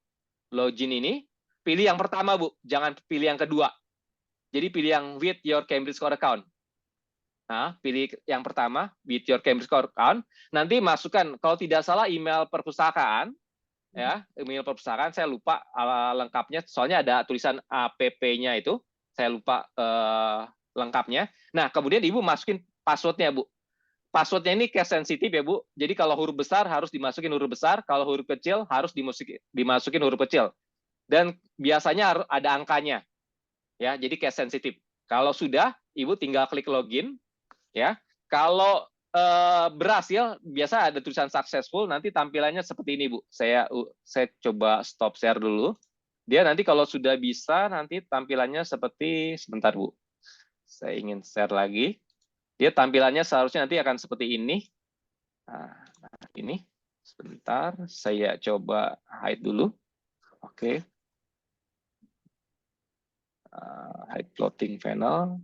Login ini, pilih yang pertama, Bu. Jangan pilih yang kedua. Jadi pilih yang with your Cambridge Core account. Nah, pilih yang pertama, with your Cambridge Core account. Nanti masukkan, kalau tidak salah, email perpustakaan, ya, email perpustakaan, saya lupa lengkapnya, soalnya ada tulisan app-nya itu, saya lupa lengkapnya. Nah, kemudian Ibu masukin passwordnya, Bu. Passwordnya ini case sensitif ya, Bu. Jadi kalau huruf besar harus dimasukin huruf besar, kalau huruf kecil harus dimasukin huruf kecil. Dan biasanya ada angkanya, ya. Jadi case sensitif. Kalau sudah, Ibu tinggal klik login, ya. Kalau berhasil, biasa ada tulisan successful, nanti tampilannya seperti ini Bu. Saya coba stop share dulu. Dia nanti kalau sudah bisa, nanti tampilannya seperti, sebentar Bu. Saya ingin share lagi. Dia tampilannya seharusnya nanti akan seperti ini. Nah, ini. Sebentar, saya coba hide dulu. Oke. Hide floating panel.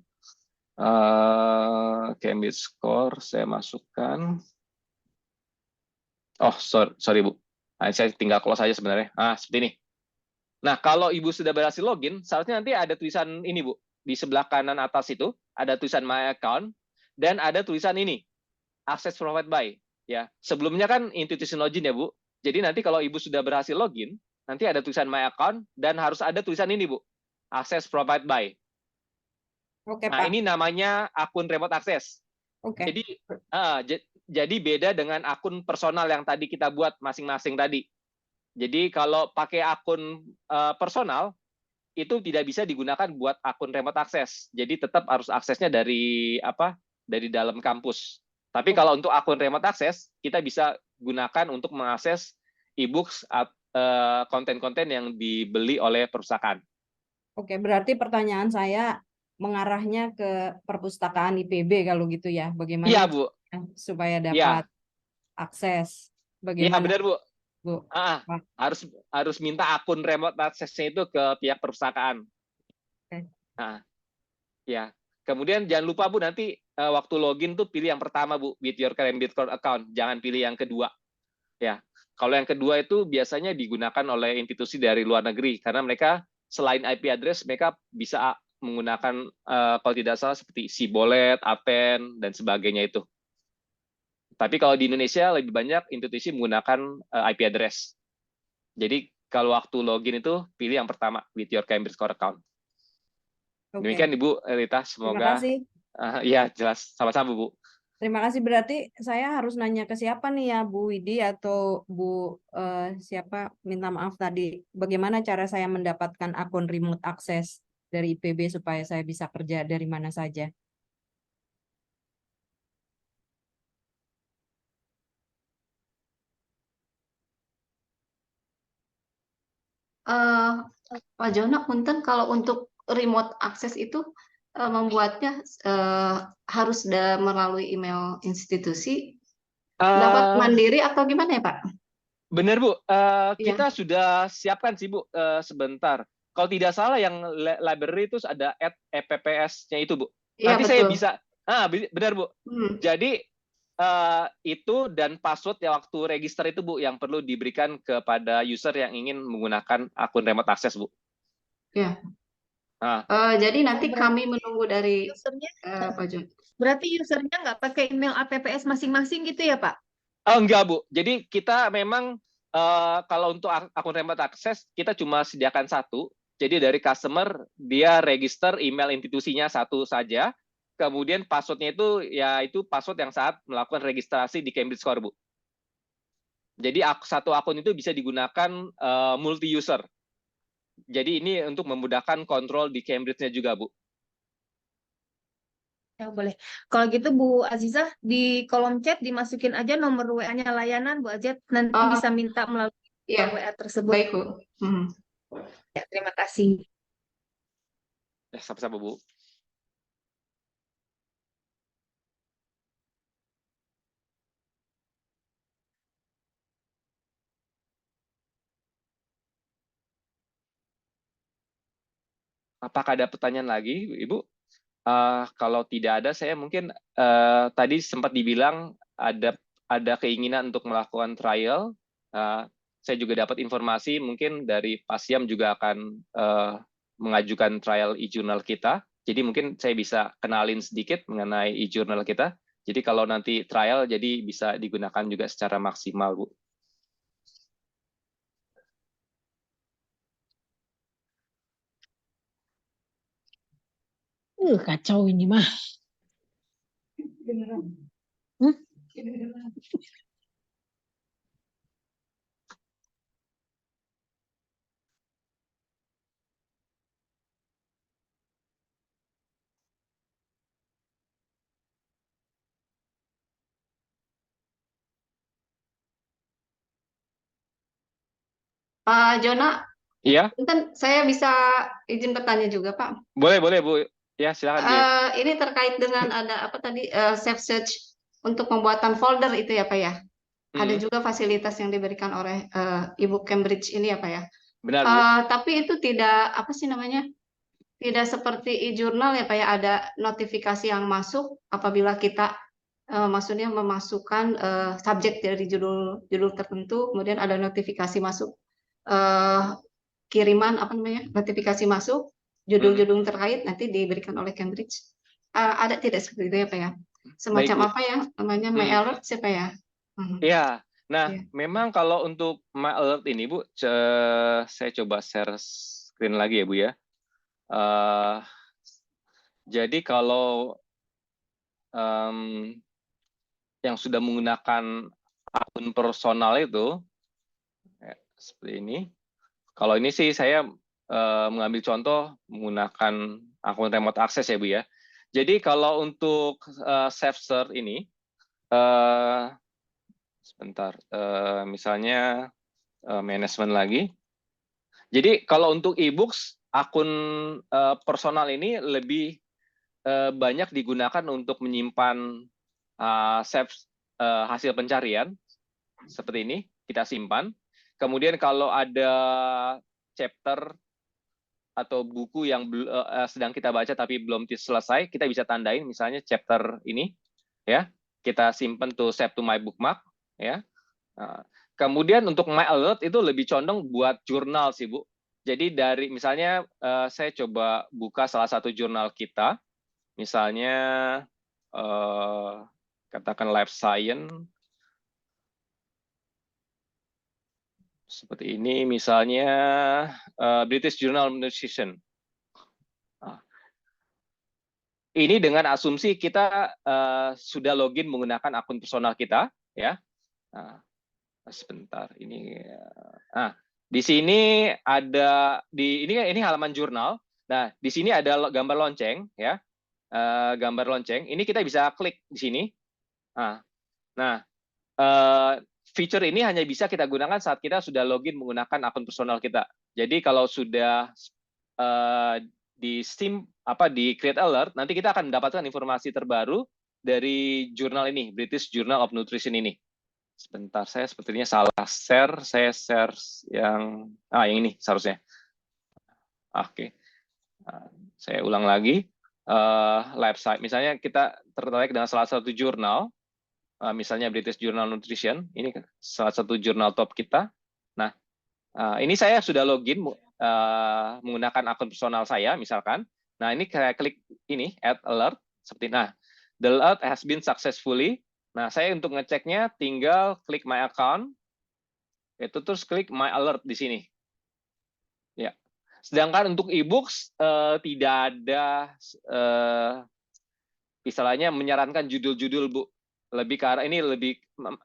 Cambridge Core saya masukkan. Oh, sorry Bu. Saya tinggal close saja sebenarnya. Seperti ini. Nah, kalau Ibu sudah berhasil login, seharusnya nanti ada tulisan ini Bu. Di sebelah kanan atas itu ada tulisan My Account dan ada tulisan ini, Access Provided by. Ya, sebelumnya kan institution login ya Bu. Jadi nanti kalau Ibu sudah berhasil login, nanti ada tulisan My Account dan harus ada tulisan ini Bu, Access Provided by. oke Nah, Pak. ini namanya akun remote access. Oke. Jadi beda dengan akun personal yang tadi kita buat masing-masing tadi. Jadi kalau pakai akun personal itu tidak bisa digunakan buat akun remote access. Jadi tetap harus aksesnya dari dalam kampus. Tapi kalau untuk akun remote access kita bisa gunakan untuk mengakses e-books konten-konten yang dibeli oleh perpustakaan. Oke, berarti pertanyaan saya mengarahnya ke perpustakaan IPB kalau gitu ya. Bagaimana Iya Bu. supaya Iya. dapat akses? Iya Bagaimana benar Bu. Bu? Harus minta akun remote access-nya itu ke pihak perpustakaan. Oke. Nah, ya. Kemudian jangan lupa Bu nanti waktu login tuh pilih yang pertama Bu, with your Cambridge Core account, jangan pilih yang kedua. Ya. Kalau yang kedua itu biasanya digunakan oleh institusi dari luar negeri karena mereka selain IP address mereka bisa menggunakan kalau tidak salah seperti Sibolet, Aten dan sebagainya itu. Tapi kalau di Indonesia lebih banyak institusi menggunakan IP address. Jadi kalau waktu login itu pilih yang pertama with your Cambridge Core account. Oke. Demikian Ibu Rita, Terima semoga kasih. ya jelas. Sama-sama Bu. Terima kasih. Berarti saya harus nanya ke siapa nih ya, Bu Widi atau Bu siapa? Minta maaf tadi. Bagaimana cara saya mendapatkan akun remote access dari IPB supaya saya bisa kerja dari mana saja? Eh, Pak Jona, punten kalau untuk remote access itu membuatnya harus melalui email institusi, dapat Uh, mandiri atau gimana ya Pak? Benar Bu, Iya, kita sudah siapkan sih Bu, sebentar. Kalau tidak salah yang library itu ada @epps-nya itu Bu. iya Nanti saya betul. bisa, benar Bu. Hmm. Jadi itu dan password yang waktu register itu Bu yang perlu diberikan kepada user yang ingin menggunakan akun remote access Bu. Ya. Nah, Jadi nanti Berarti kami menunggu dari usernya, Pak Jona. berarti usernya nggak pakai email APPS masing-masing gitu ya Pak? enggak Bu. Jadi kita memang kalau untuk akun remote access kita cuma sediakan satu. Jadi dari customer dia register email institusinya satu saja. Kemudian passwordnya itu ya itu password yang saat melakukan registrasi di Cambridge Core Bu. Jadi satu akun itu bisa digunakan multi user. Jadi ini untuk memudahkan kontrol di Cambridge-nya juga Bu. Ya boleh. Kalau gitu Bu Azizah di kolom chat dimasukin aja nomor WA-nya layanan Bu Azizah nanti bisa minta melalui Iya, nomor WA tersebut. baik Bu. Hmm. Ya, terima kasih. Ya, sama-sama Bu. Apakah ada pertanyaan lagi, Ibu? Kalau tidak ada, saya mungkin tadi sempat dibilang ada keinginan untuk melakukan trial. Saya juga dapat informasi mungkin dari Pasiam juga akan mengajukan trial e-journal kita. Jadi mungkin saya bisa kenalin sedikit mengenai e-journal kita. Jadi kalau nanti trial, jadi bisa digunakan juga secara maksimal, Bu. Kacau ini mah. Hmm? Pak Jona, Iya, punten saya bisa izin bertanya juga Pak. boleh, Bu. Ya, silakan, Bu. Ini terkait dengan ada apa tadi Safe Search untuk pembuatan folder itu ya Pak ya. Ada juga fasilitas yang diberikan oleh Ibu Cambridge ini ya Pak ya. Benar, Bu. Tapi itu tidak apa sih namanya? Tidak seperti e-journal ya Pak ya. Ada notifikasi yang masuk apabila kita maksudnya memasukkan subjek dari judul tertentu, kemudian ada notifikasi masuk kiriman apa namanya? Notifikasi masuk judul-judul terkait nanti diberikan oleh Cambridge. Ada tidak seperti itu ya Pak ya? Semacam Baik, Bu. apa ya namanya my alert siapa ya? Iya, nah Iya. memang kalau untuk My Alert ini Bu, saya coba share screen lagi ya Bu ya. Jadi kalau yang sudah menggunakan akun personal itu seperti ini. Kalau ini sih saya mengambil contoh menggunakan akun remote access ya Bu ya. Jadi kalau untuk Safe Search ini, sebentar, misalnya manajemen lagi. Jadi kalau untuk e-books, akun personal ini lebih banyak digunakan untuk menyimpan save hasil pencarian seperti ini, kita simpan. Kemudian kalau ada chapter atau buku yang sedang kita baca tapi belum selesai, kita bisa tandain misalnya chapter ini, ya, kita simpan to save to my bookmark, ya. Kemudian untuk My Alert itu lebih condong buat jurnal sih, Bu. Jadi dari misalnya saya coba buka salah satu jurnal kita, misalnya katakan Life Science, seperti ini, misalnya British Journal of Nutrition. Nah, ini dengan asumsi kita sudah login menggunakan akun personal kita, ya. Nah, sebentar, ini. Nah, di sini ada ini halaman jurnal. Nah, di sini ada gambar lonceng, ya. Gambar lonceng. Ini kita bisa klik di sini. Nah, feature ini hanya bisa kita gunakan saat kita sudah login menggunakan akun personal kita. Jadi kalau sudah di create alert, nanti kita akan mendapatkan informasi terbaru dari jurnal ini, British Journal of Nutrition ini. Sebentar, saya sepertinya salah share. Saya share yang ini seharusnya. Oke. Saya ulang lagi. Website. Misalnya kita tertarik dengan salah satu jurnal, misalnya British Journal Nutrition. Ini salah satu jurnal top kita. Nah, ini saya sudah login menggunakan akun personal saya, misalkan. Nah, ini saya klik ini, add alert. Seperti, nah, the alert has been successfully. Nah, saya untuk ngeceknya tinggal klik my account, itu terus klik my alert di sini. Ya. Sedangkan untuk e-books tidak ada istilahnya menyarankan judul-judul, Bu. Lebih ke arah ini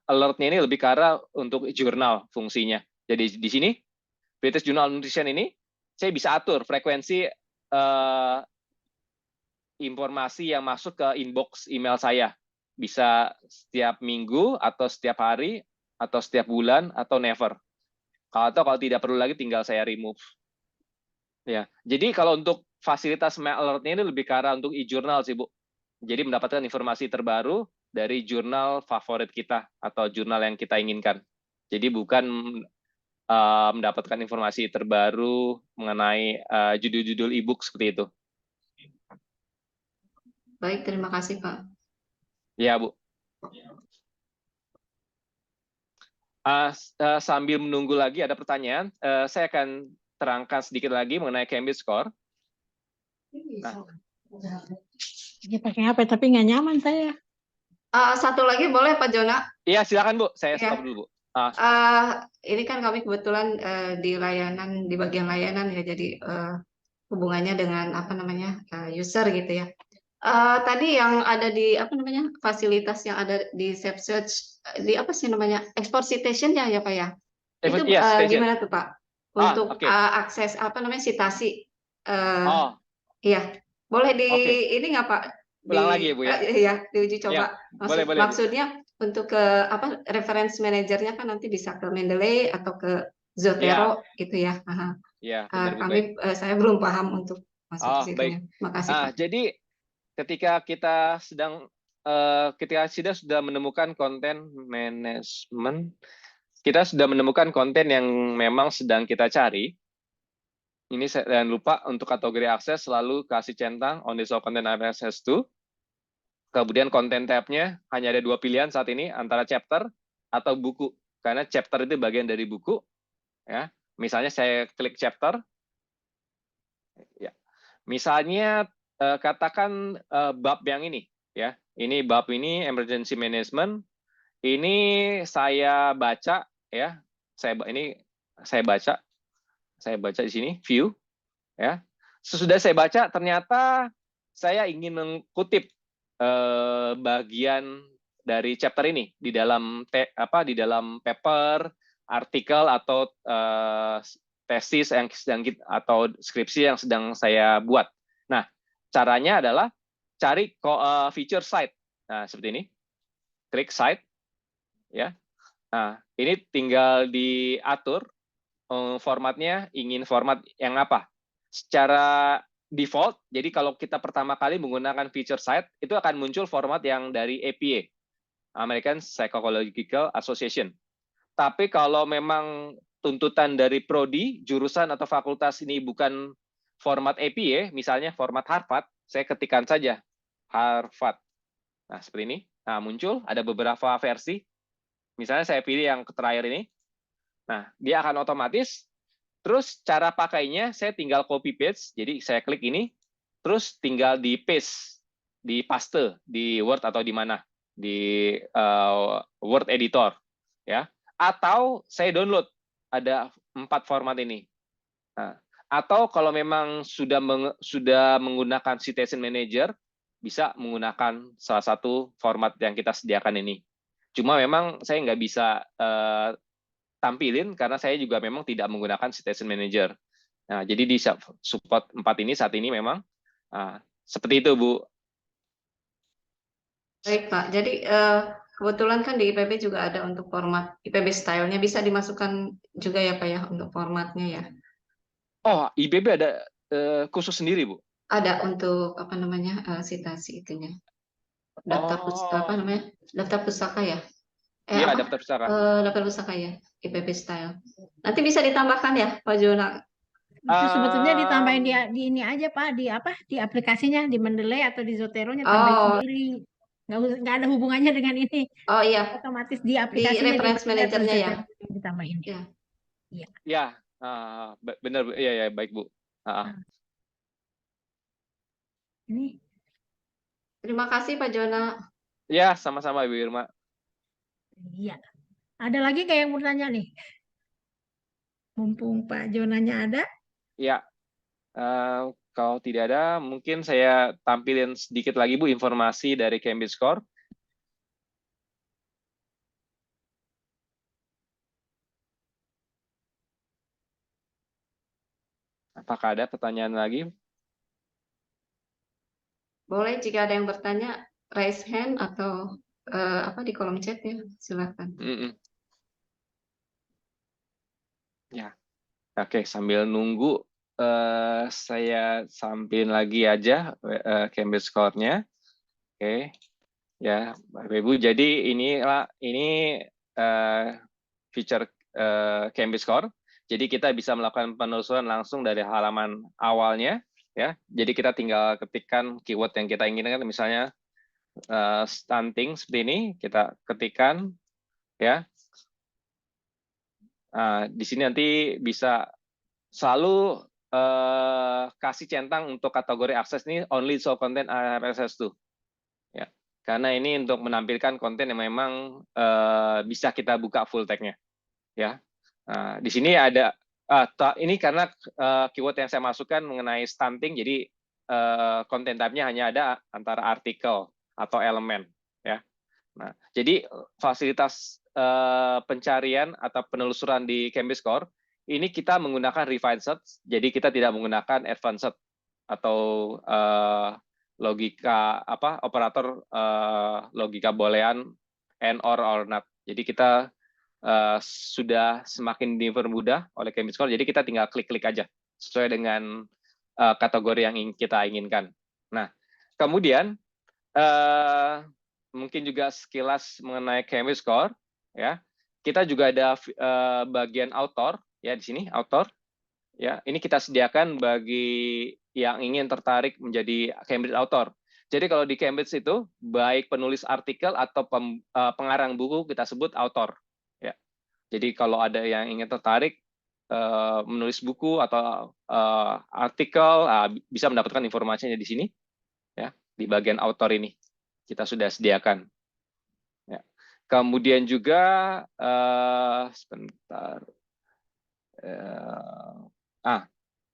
alertnya ini lebih ke arah untuk jurnal fungsinya. Jadi di sini British Journal Nutrition ini saya bisa atur frekuensi informasi yang masuk ke inbox email saya. Bisa setiap minggu, atau setiap hari, atau setiap bulan, atau never. Kalau tidak perlu lagi, tinggal saya remove. Ya, jadi kalau untuk fasilitas mail alert-nya ini lebih ke arah untuk e-journal sih, Bu. Jadi mendapatkan informasi terbaru dari jurnal favorit kita, atau jurnal yang kita inginkan. Jadi bukan mendapatkan informasi terbaru mengenai judul-judul e-book seperti itu. Baik, terima kasih, Pak. Ya, Bu. Sambil menunggu lagi ada pertanyaan, saya akan terangkan sedikit lagi mengenai Cambridge Score. Nah. Ini pakai apa? Tapi nggak nyaman saya. Satu lagi boleh, Pak Jona? Iya, silakan, Bu. Saya stop dulu, Bu. Ini kan kami kebetulan di bagian layanan ya, jadi hubungannya dengan user gitu ya. Tadi yang ada di fasilitas yang ada di Safe Search, di export citation ya Pak ya? Itu gimana tuh Pak untuk akses citasi? Iya, boleh ini nggak Pak? Ulang lagi ya Bu ya? Iya, diuji coba. Boleh, Maksudnya untuk ke reference manajernya kan nanti bisa ke Mendeley atau ke Zotero gitu ya. Iya, saya belum paham untuk masuk ke situ. Baik. Makasih Pak. Jadi ketika kita sudah menemukan konten management, kita sudah menemukan konten yang memang sedang kita cari. Ini jangan lupa untuk kategori akses selalu kasih centang on this content access to. Kemudian konten tab-nya hanya ada 2 pilihan saat ini, antara chapter atau buku. Karena chapter itu bagian dari buku. Ya, misalnya saya klik chapter. Ya. Misalnya katakan bab yang ini, ya. Ini bab ini emergency management. Ini saya baca, ya. Saya baca di sini view, ya. Sesudah saya baca, ternyata saya ingin mengutip bagian dari chapter ini di dalam paper, artikel atau tesis yang sedang atau skripsi yang sedang saya buat. Nah, caranya adalah cari feature site. Nah, seperti ini. Klik site, ya. Nah, ini tinggal diatur formatnya, ingin format yang apa. Secara default, jadi kalau kita pertama kali menggunakan feature site, itu akan muncul format yang dari APA, American Psychological Association. Tapi kalau memang tuntutan dari prodi, jurusan atau fakultas ini bukan format APA, misalnya format Harvard, saya ketikkan saja Harvard. Nah, seperti ini. Nah, muncul ada beberapa versi. Misalnya saya pilih yang terakhir ini, Nah, dia akan otomatis. Terus cara pakainya saya tinggal copy paste. Jadi saya klik ini, terus tinggal di paste, di paste di Word atau di mana, di Word editor, ya. Atau saya download, ada 4 format ini. Nah, atau kalau memang sudah menggunakan Citation Manager, bisa menggunakan salah satu format yang kita sediakan ini. Cuma memang saya nggak bisa tampilin karena saya juga memang tidak menggunakan Citation Manager. Nah, jadi di support 4 ini saat ini memang seperti itu, Bu. Baik, Pak. Jadi kebetulan kan di IPB juga ada untuk format IPB style-nya, bisa dimasukkan juga ya Pak ya untuk formatnya ya. Oh, IPB ada khusus sendiri, Bu? Ada untuk apa namanya citasi itunya. Daftar apa namanya? Daftar pustaka ya. Iya, Apa? daftar pustaka. Daftar pustaka ya, IPB style. Nanti bisa ditambahkan ya, Pak Jona. Itu sebetulnya ditambahin di ini aja Pak, di apa? Di aplikasinya, di Mendeley atau di Zotero-nya tambahin Oh, sendiri. Nggak ada hubungannya dengan ini. oh iya, Otomatis di di aplikasinya di reference Mendeley atau di manajernya ya. Zotero ditambahin. Ya. Iya. Ya, benar. Iya, ya, baik, Bu. Ini Terima kasih Pak Jona. Ya, sama-sama Ibu Irma. iya. Ada lagi kayak yang mau tanya nih? Mumpung Pak Jonanya ada. Ya, kalau tidak ada, mungkin saya tampilin sedikit lagi, Bu, informasi dari Cambridge Core. Apakah ada pertanyaan lagi? Boleh jika ada yang bertanya, raise hand atau apa di kolom chat ya, silakan. Ya, oke. Sambil nunggu, saya sampaikan lagi aja Cambridge Core-nya. Oke, ya, Bapak Ibu. Jadi ini feature Cambridge Core. Jadi kita bisa melakukan penelusuran langsung dari halaman awalnya, ya. Jadi kita tinggal ketikkan keyword yang kita inginkan, misalnya stunting seperti ini, kita ketikkan, ya. Di sini nanti bisa selalu kasih centang untuk kategori akses ini only show content I have access to, ya. Karena ini untuk menampilkan konten yang memang bisa kita buka full tag-nya, ya. Di sini ada ini karena keyword yang saya masukkan mengenai stunting, jadi konten type-nya hanya ada antara artikel atau elemen, ya. Nah, jadi fasilitas pencarian atau penelusuran di Cambridge Core ini kita menggunakan refined search, jadi kita tidak menggunakan advanced search atau logika operator logika boolean and or not. Jadi kita sudah semakin dipermudah oleh Cambridge Core, jadi kita tinggal klik-klik aja sesuai dengan kategori yang kita inginkan. Nah, kemudian mungkin juga sekilas mengenai Cambridge Core, ya. Kita juga ada bagian author, ya, di sini author, ya. Ini kita sediakan bagi yang ingin tertarik menjadi Cambridge author. Jadi kalau di Cambridge itu baik penulis artikel atau pengarang buku kita sebut author, ya. Jadi kalau ada yang ingin tertarik menulis buku atau artikel, bisa mendapatkan informasinya di sini, ya, di bagian author ini kita sudah sediakan. Ya. Kemudian juga sebentar,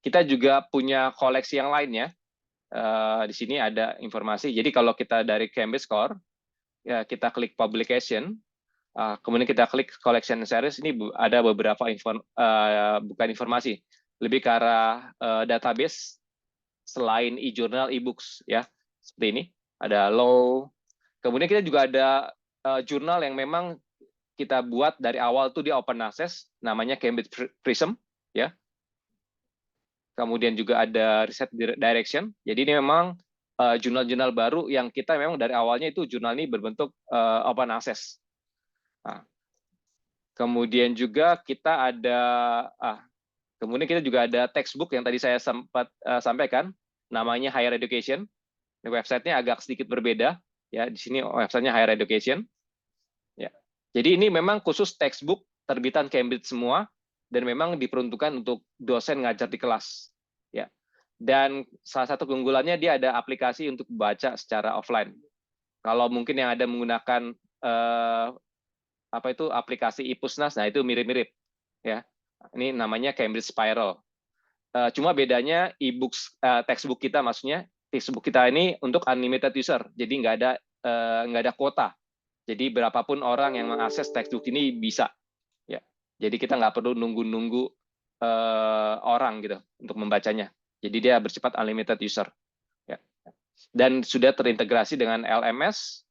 kita juga punya koleksi yang lainnya. Di sini ada informasi. Jadi kalau kita dari Cambridge Core, ya, kita klik publication, kemudian kita klik collection series, ini ada beberapa bukan informasi, lebih ke arah database selain e-journal, e-books, ya, seperti ini. Ada law. Kemudian kita juga ada jurnal yang memang kita buat dari awal tuh dia open access, namanya Cambridge Prism, ya. Kemudian juga ada research direction. Jadi ini memang jurnal-jurnal baru yang kita memang dari awalnya itu jurnal ini berbentuk open access. Nah, kemudian juga kita ada textbook yang tadi saya sempat sampaikan, namanya Higher Education. Websitenya agak sedikit berbeda, ya. Di sini websitenya Higher Education, ya. Jadi ini memang khusus textbook terbitan Cambridge semua, dan memang diperuntukkan untuk dosen ngajar di kelas. Ya. Dan salah satu keunggulannya dia ada aplikasi untuk baca secara offline. Kalau mungkin yang ada menggunakan aplikasi iPusnas, nah itu mirip-mirip. Ya. Ini namanya Cambridge Spiral. Cuma bedanya textbook kita maksudnya textbook kita ini untuk unlimited user, jadi nggak ada kuota. Jadi berapapun orang yang mengakses textbook ini bisa. Ya, jadi kita nggak perlu nunggu orang gitu untuk membacanya. Jadi dia bersifat unlimited user. Ya. Dan sudah terintegrasi dengan LMS,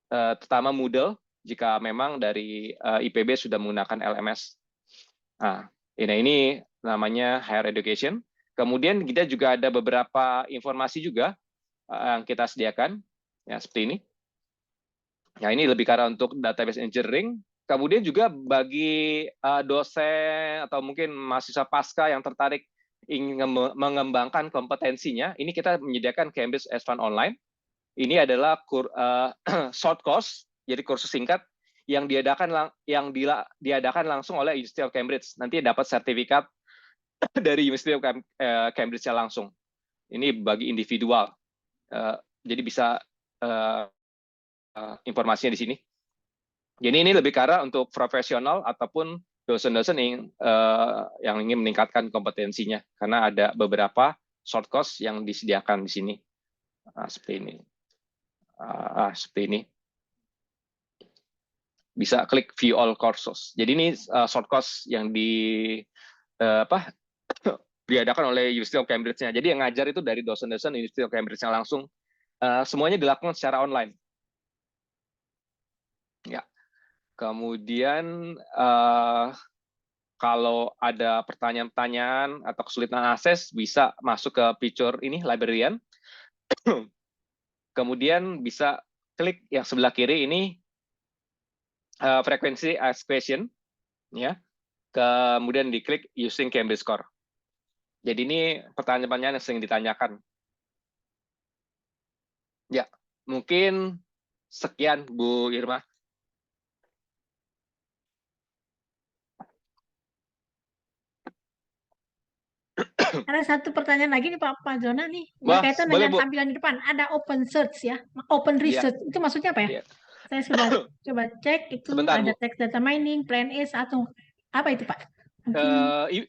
terutama Moodle jika memang dari IPB sudah menggunakan LMS. Nah, ini namanya higher education. Kemudian kita juga ada beberapa informasi juga yang kita sediakan, ya seperti ini. Ya, ini lebih ke arah untuk database engineering. Kemudian juga bagi dosen atau mungkin mahasiswa pasca yang tertarik ingin mengembangkan kompetensinya, ini kita menyediakan Cambridge S1 Online. Ini adalah short course, jadi kursus singkat yang diadakan langsung oleh University of Cambridge. Nanti dapat sertifikat dari University of Cambridge langsung. Ini bagi individual. Jadi bisa informasinya di sini. Jadi ini lebih ke arah untuk profesional ataupun dosen-dosen yang ingin meningkatkan kompetensinya, karena ada beberapa short course yang disediakan di sini. Seperti ini. Seperti ini. Bisa klik view all courses. Jadi ini short course yang diadakan oleh University of Cambridge-nya. Jadi yang ngajar itu dari dosen-dosen University of Cambridge-nya langsung. Semuanya dilakukan secara online. Ya. Kemudian kalau ada pertanyaan-pertanyaan atau kesulitan akses, bisa masuk ke fitur ini librarian. Kemudian bisa klik yang sebelah kiri ini frekuensi ask question, ya. Kemudian diklik using Cambridge Core. Jadi ini pertanyaan-pertanyaan yang sering ditanyakan. Ya, mungkin sekian Bu Irma. Ada satu pertanyaan lagi nih Pak Zona nih, Wah, berkaitan boleh, dengan Bu. tampilan di depan. Ada open search ya, open research. Itu maksudnya apa ya? Iya. Saya sudah coba cek itu Sebentar, ada Bu. text data mining, plan S atau apa itu Pak? Mungkin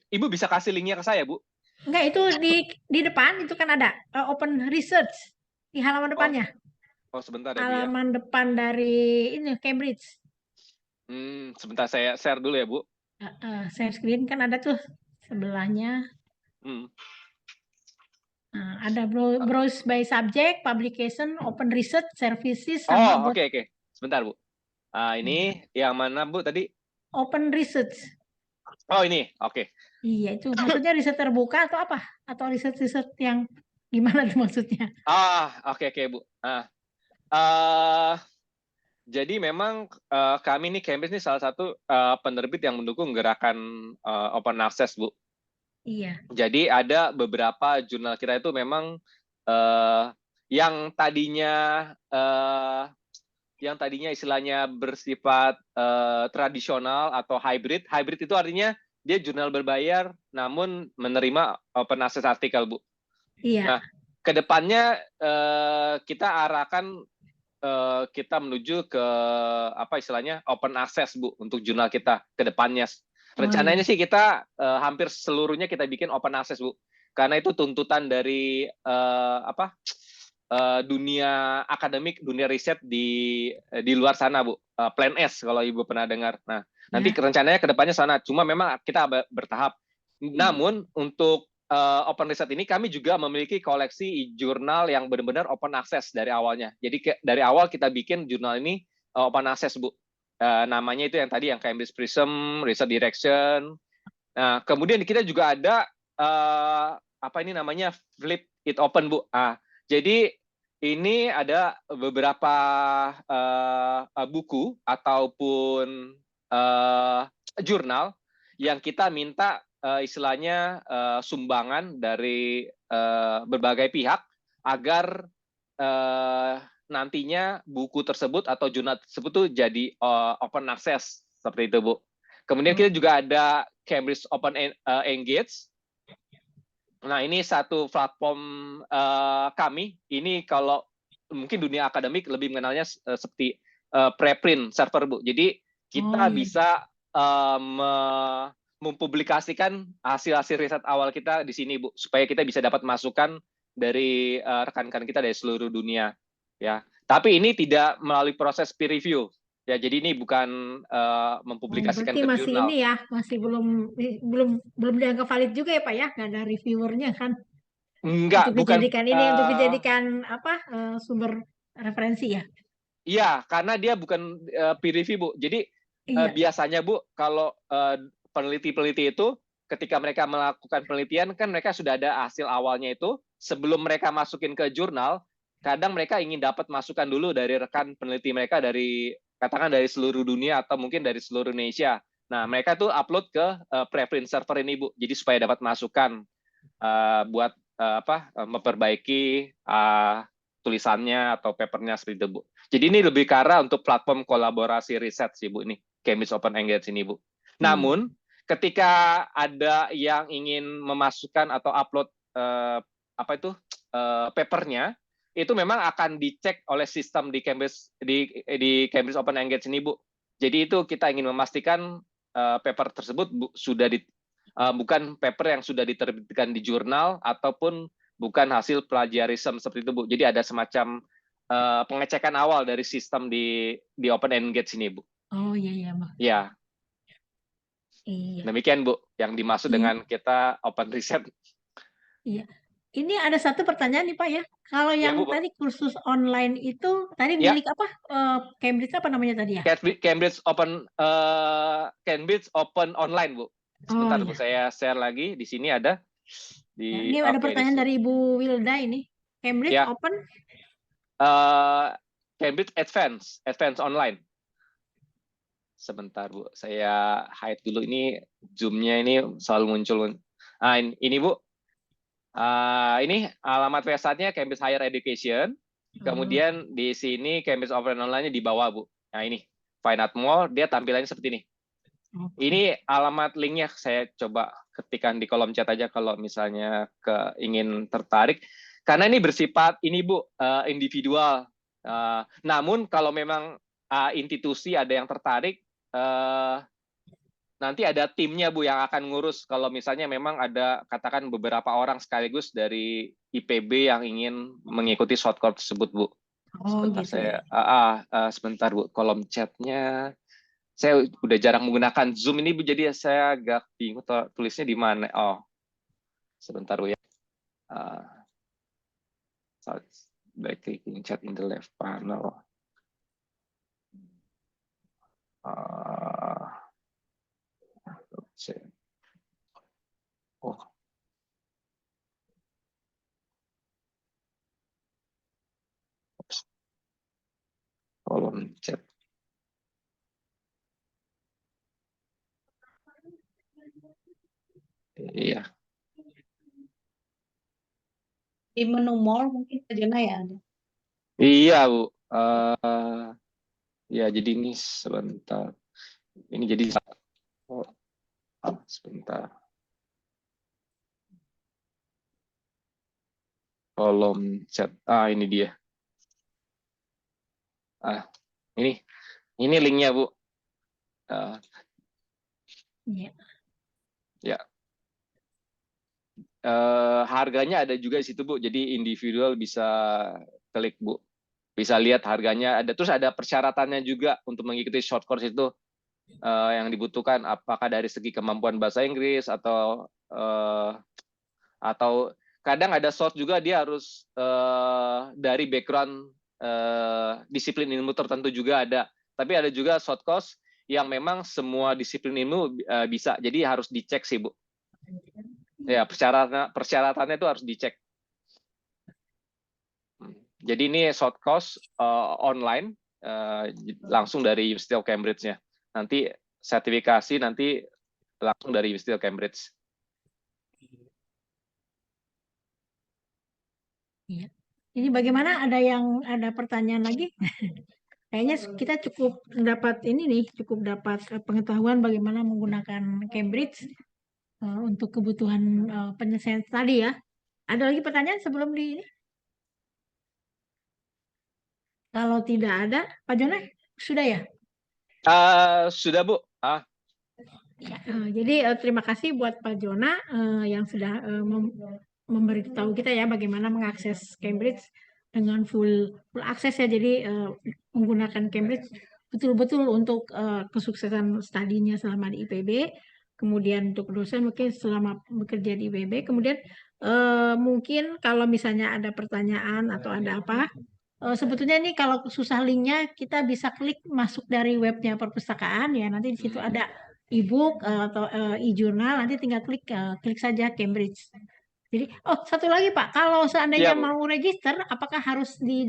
Ibu bisa kasih linknya ke saya, Bu? enggak, itu di depan itu kan ada open research di halaman depannya. Oh, sebentar ya, Bu ya. Halaman depan dari ini Cambridge. Sebentar saya share dulu ya, Bu. Share screen kan ada tuh sebelahnya. Ada browse by subject, publication, open research, services, sama Oh, oke. Sebentar, Bu. Ini yang mana, Bu, tadi? Open research. Oh, ini. Oke. Iya, itu maksudnya riset terbuka atau apa? Atau riset yang gimana tuh maksudnya? Oke, Bu. Jadi memang kami nih Cambridge ini salah satu penerbit yang mendukung gerakan open access, Bu. Iya. Jadi ada beberapa jurnal kita itu memang yang tadinya istilahnya bersifat tradisional atau hybrid. Hybrid itu artinya dia jurnal berbayar namun menerima open access artikel, Bu. Iya. Nah, kedepannya kita arahkan kita menuju ke istilahnya open access, Bu, untuk jurnal kita kedepannya. Rencananya sih kita hampir seluruhnya kita bikin open access, Bu. Karena itu tuntutan dari dunia akademik, dunia riset di luar sana, Bu. Plan S kalau Ibu pernah dengar. Nah, nanti rencananya kedepannya sana. Cuma memang kita bertahap. Namun untuk open research ini kami juga memiliki koleksi jurnal yang benar-benar open access dari awalnya. Jadi dari awal kita bikin jurnal ini open access, Bu. Namanya itu yang tadi yang Cambridge Prism, Research Direction. Nah, kemudian kita juga ada namanya Flip It Open, Bu. Jadi ini ada beberapa buku ataupun jurnal yang kita minta istilahnya sumbangan dari berbagai pihak agar nantinya buku tersebut atau jurnal tersebut tuh jadi open access seperti itu, Bu. Kemudian kita juga ada Cambridge Open Engage. Nah, ini satu platform kami. Ini kalau mungkin dunia akademik lebih mengenalnya seperti preprint server, Bu. Jadi kita iya. bisa mempublikasikan hasil-hasil riset awal kita di sini, Bu, supaya kita bisa dapat masukan dari rekan-rekan kita dari seluruh dunia, ya. Tapi ini tidak melalui proses peer review, ya. Jadi ini bukan mempublikasikan Berarti ke masih jurnal. ini ya, masih belum dianggap valid juga ya Pak ya, nggak ada reviewernya kan? Enggak, Untuk bukan. dijadikan ini, untuk dijadikan apa sumber referensi ya? Iya, karena dia bukan peer review, Bu. Jadi Iya. biasanya, Bu, kalau peneliti-peneliti itu ketika mereka melakukan penelitian kan mereka sudah ada hasil awalnya itu, sebelum mereka masukin ke jurnal, kadang mereka ingin dapat masukan dulu dari rekan peneliti mereka dari katakan dari seluruh dunia atau mungkin dari seluruh Indonesia. Nah, mereka tuh upload ke preprint server ini, Bu. Jadi supaya dapat masukan buat memperbaiki tulisannya atau papernya seperti itu, Bu. Jadi ini lebih ke arah untuk platform kolaborasi riset sih, Bu, ini Cambridge Open Engage ini, Bu. Namun ketika ada yang ingin memasukkan atau upload papernya, itu memang akan dicek oleh sistem di Cambridge Open Engage ini, Bu. Jadi itu kita ingin memastikan paper tersebut bukan paper yang sudah diterbitkan di jurnal ataupun bukan hasil plagiarism seperti itu, Bu. Jadi ada semacam pengecekan awal dari sistem di Open Engage ini, Bu. Oh iya Mbak. Ya. Iya. Demikian, Bu, yang dimaksud dengan kita open riset. Iya. Ini ada satu pertanyaan nih Pak ya. Kalau Ya, yang Bu. tadi kursus online itu tadi Ya. milik apa? Cambridge apa namanya tadi ya? Cambridge Open Online, Bu. Sebentar, Bu, saya share lagi. Di sini ada. Ini ada pertanyaan dari Ibu Wilda ini. Cambridge Ya. Open? Cambridge Advance Online. Sebentar, Bu. Saya hide dulu. Ini Zoom-nya ini selalu muncul. Ini, Bu. Ini alamat website-nya Cambridge Higher Education. Kemudian di sini Cambridge Open Online-nya di bawah, Bu. Nah, ini. Find out more, dia tampilannya seperti ini. Ini alamat linknya saya coba ketikkan di kolom chat aja kalau misalnya ingin tertarik. Karena ini bersifat ini, Bu, individual. Namun kalau memang institusi ada yang tertarik, nanti ada timnya, Bu, yang akan ngurus kalau misalnya memang ada katakan beberapa orang sekaligus dari IPB yang ingin mengikuti short course tersebut, Bu. Sebentar, gitu saya sebentar, Bu, kolom chatnya. Saya udah jarang menggunakan Zoom ini, Bu, jadi saya agak bingung tulisnya di mana. Oh, sebentar, Bu, ya. By clicking chat in the left panel. Oh. Kolom chat. Iya. Di menu more mungkin Jana ya ada. Iya, Bu. Ya, jadi ini sebentar. Ini jadi sebentar. Kolom chat. Ini dia. Ini linknya, Bu. Ya. Harganya ada juga di situ, Bu. Jadi individual bisa klik, Bu. Bisa lihat harganya ada. Terus ada persyaratannya juga untuk mengikuti short course itu yang dibutuhkan. Apakah dari segi kemampuan bahasa Inggris atau kadang ada short juga dia harus dari background disiplin ilmu tertentu juga ada. Tapi ada juga short course yang memang semua disiplin ilmu bisa. Jadi harus dicek sih, Bu. Ya, persyaratannya itu harus dicek. Jadi ini short course online langsung dari University of Cambridge-nya. Nanti sertifikasi nanti langsung dari University of Cambridge. Iya. Ini bagaimana? Ada pertanyaan lagi? kayaknya kita cukup dapat ini nih, cukup dapat pengetahuan bagaimana menggunakan Cambridge untuk kebutuhan penyelesaian tadi ya. Ada lagi pertanyaan sebelum di ini? Kalau tidak ada, Pak Jona sudah ya? Sudah Bu. Ya, jadi terima kasih buat Pak Jona yang sudah memberitahu kita ya bagaimana mengakses Cambridge dengan full akses ya. Jadi menggunakan Cambridge betul-betul untuk kesuksesan studinya selama di IPB. Kemudian untuk dosen mungkin selama bekerja di IPB. Kemudian mungkin kalau misalnya ada pertanyaan atau ada apa, sebetulnya ini kalau susah linknya kita bisa klik masuk dari webnya perpustakaan ya. Nanti di situ ada e-book atau e-jurnal, nanti tinggal klik saja Cambridge. Jadi, satu lagi Pak, kalau seandainya Iya Bu. mau register, apakah harus di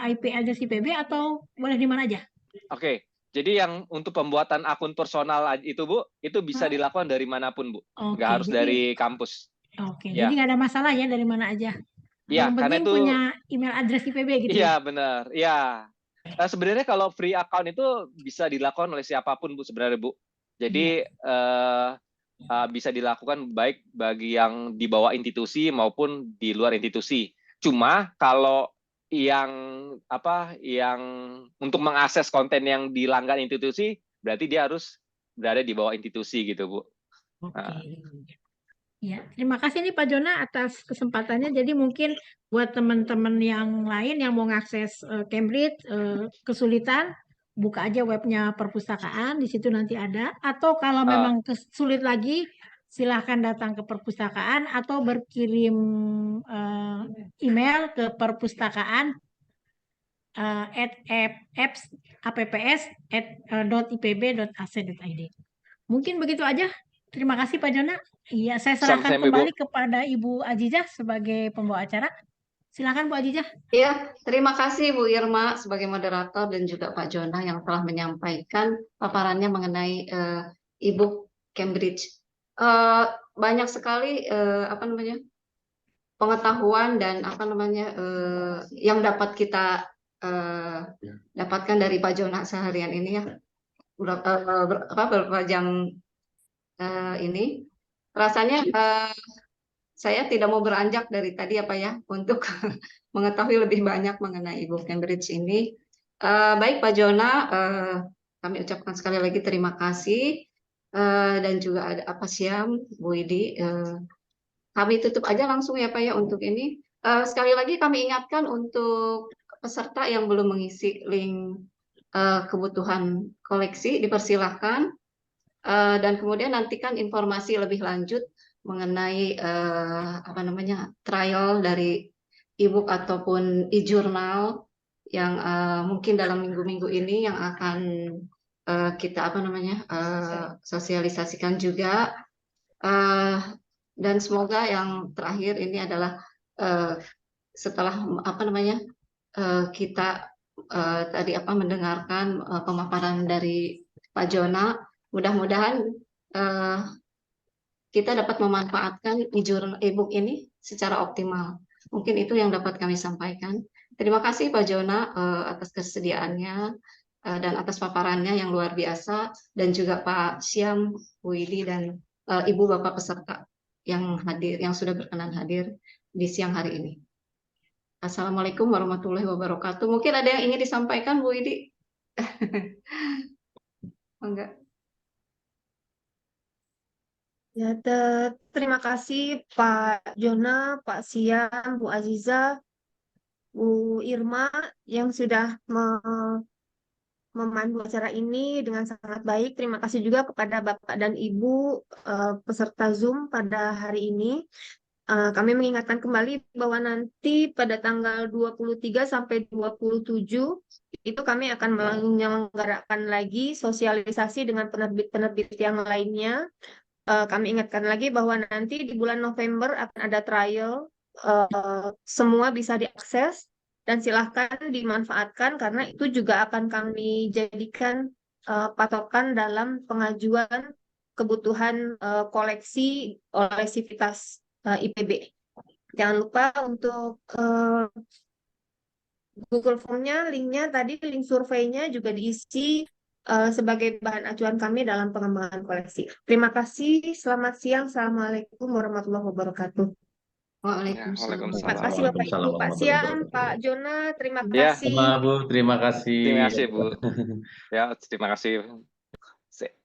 IP address IPB atau boleh di mana aja? Oke. Jadi yang untuk pembuatan akun personal itu Bu, itu bisa dilakukan dari manapun Bu. Oke, Nggak harus jadi dari kampus. oke, Ya. jadi nggak ada masalah ya dari mana aja. Iya, Yang karena penting itu punya email address IPB gitu iya ya. benar. Iya. Nah, sebenarnya kalau free account itu bisa dilakukan oleh siapapun Bu sebenarnya Bu. Jadi bisa dilakukan baik bagi yang di bawah institusi maupun di luar institusi. Cuma kalau yang untuk mengakses konten yang dilanggar institusi, berarti dia harus berada di bawah institusi gitu Bu. Oke. Nah. Ya, terima kasih nih Pak Jona atas kesempatannya. Jadi mungkin buat teman-teman yang lain yang mau ngakses Cambridge kesulitan, buka aja webnya perpustakaan, di situ nanti ada. Atau kalau memang sulit lagi, silahkan datang ke perpustakaan atau berkirim email ke perpustakaan apps.ipb.ac.id. Mungkin begitu aja. Terima kasih Pak Jona. Iya, saya serahkan Sama-sama, kembali Ibu. kepada Ibu Azizah sebagai pembawa acara. Silakan Bu Azizah. Iya, terima kasih Bu Irma sebagai moderator dan juga Pak Jona yang telah menyampaikan paparannya mengenai e-book Cambridge. Banyak sekali pengetahuan dan yang dapat kita dapatkan dari Pak Jona seharian ini ya. Beberapa jam ini rasanya saya tidak mau beranjak dari tadi untuk mengetahui lebih banyak mengenai e-book Cambridge ini. Baik Pak Jona, kami ucapkan sekali lagi terima kasih dan juga ada Siam, Bu Widi. Kami tutup aja langsung ya Pak ya untuk ini. Sekali lagi kami ingatkan untuk peserta yang belum mengisi link kebutuhan koleksi dipersilahkan dan kemudian nantikan informasi lebih lanjut mengenai trial dari e-book ataupun e-jurnal yang mungkin dalam minggu-minggu ini yang akan kita sosialisasikan juga dan semoga yang terakhir ini adalah setelah kita tadi mendengarkan pemaparan dari Pak Jona, mudah-mudahan kita dapat memanfaatkan e-book ini secara optimal. Mungkin itu yang dapat kami sampaikan. Terima kasih Pak Jona atas kesediaannya dan atas paparannya yang luar biasa, dan juga Pak Syam, Bu Widi, dan Ibu Bapak peserta yang hadir, yang sudah berkenan hadir di siang hari ini. Assalamualaikum warahmatullahi wabarakatuh. Mungkin ada yang ingin disampaikan, Bu Widi? Enggak. Ya, terima kasih Pak Jona, Pak Siam, Bu Aziza, Bu Irma yang sudah memandu acara ini dengan sangat baik. Terima kasih juga kepada Bapak dan Ibu peserta Zoom pada hari ini. Kami mengingatkan kembali bahwa nanti pada tanggal 23 sampai 27 itu kami akan menyelenggarakan lagi sosialisasi dengan penerbit-penerbit yang lainnya. Kami ingatkan lagi bahwa nanti di bulan November akan ada trial, semua bisa diakses dan silahkan dimanfaatkan karena itu juga akan kami jadikan patokan dalam pengajuan kebutuhan koleksi oleh Sivitas IPB. Jangan lupa untuk Google Form-nya, linknya tadi, link surveinya juga diisi sebagai bahan acuan kami dalam pengembangan koleksi. Terima kasih. Selamat siang. Assalamualaikum warahmatullahi wabarakatuh. Ya, Waalaikumsalam. Terima Waalaikumsalam. kasih Bapak Ibu. Waalaikumsalam Pak warahmatullahi Siam, wabarakatuh. Pak Jona, terima Ya, kasih. Sama Bu, terima kasih. terima kasih Bu. Ya, terima kasih.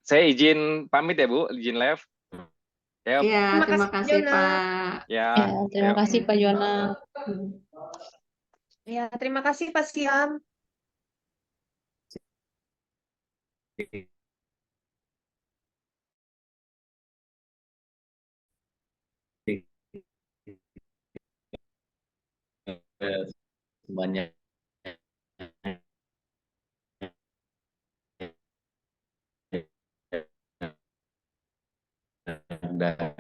Saya izin pamit ya Bu, izin live. Ya, Iya, Terima terima kasih Pak kasih Jona. Pak. ya, Ya, terima ya. kasih Pak Jona. Ya, terima kasih Pak Siam. Semuanya. Dan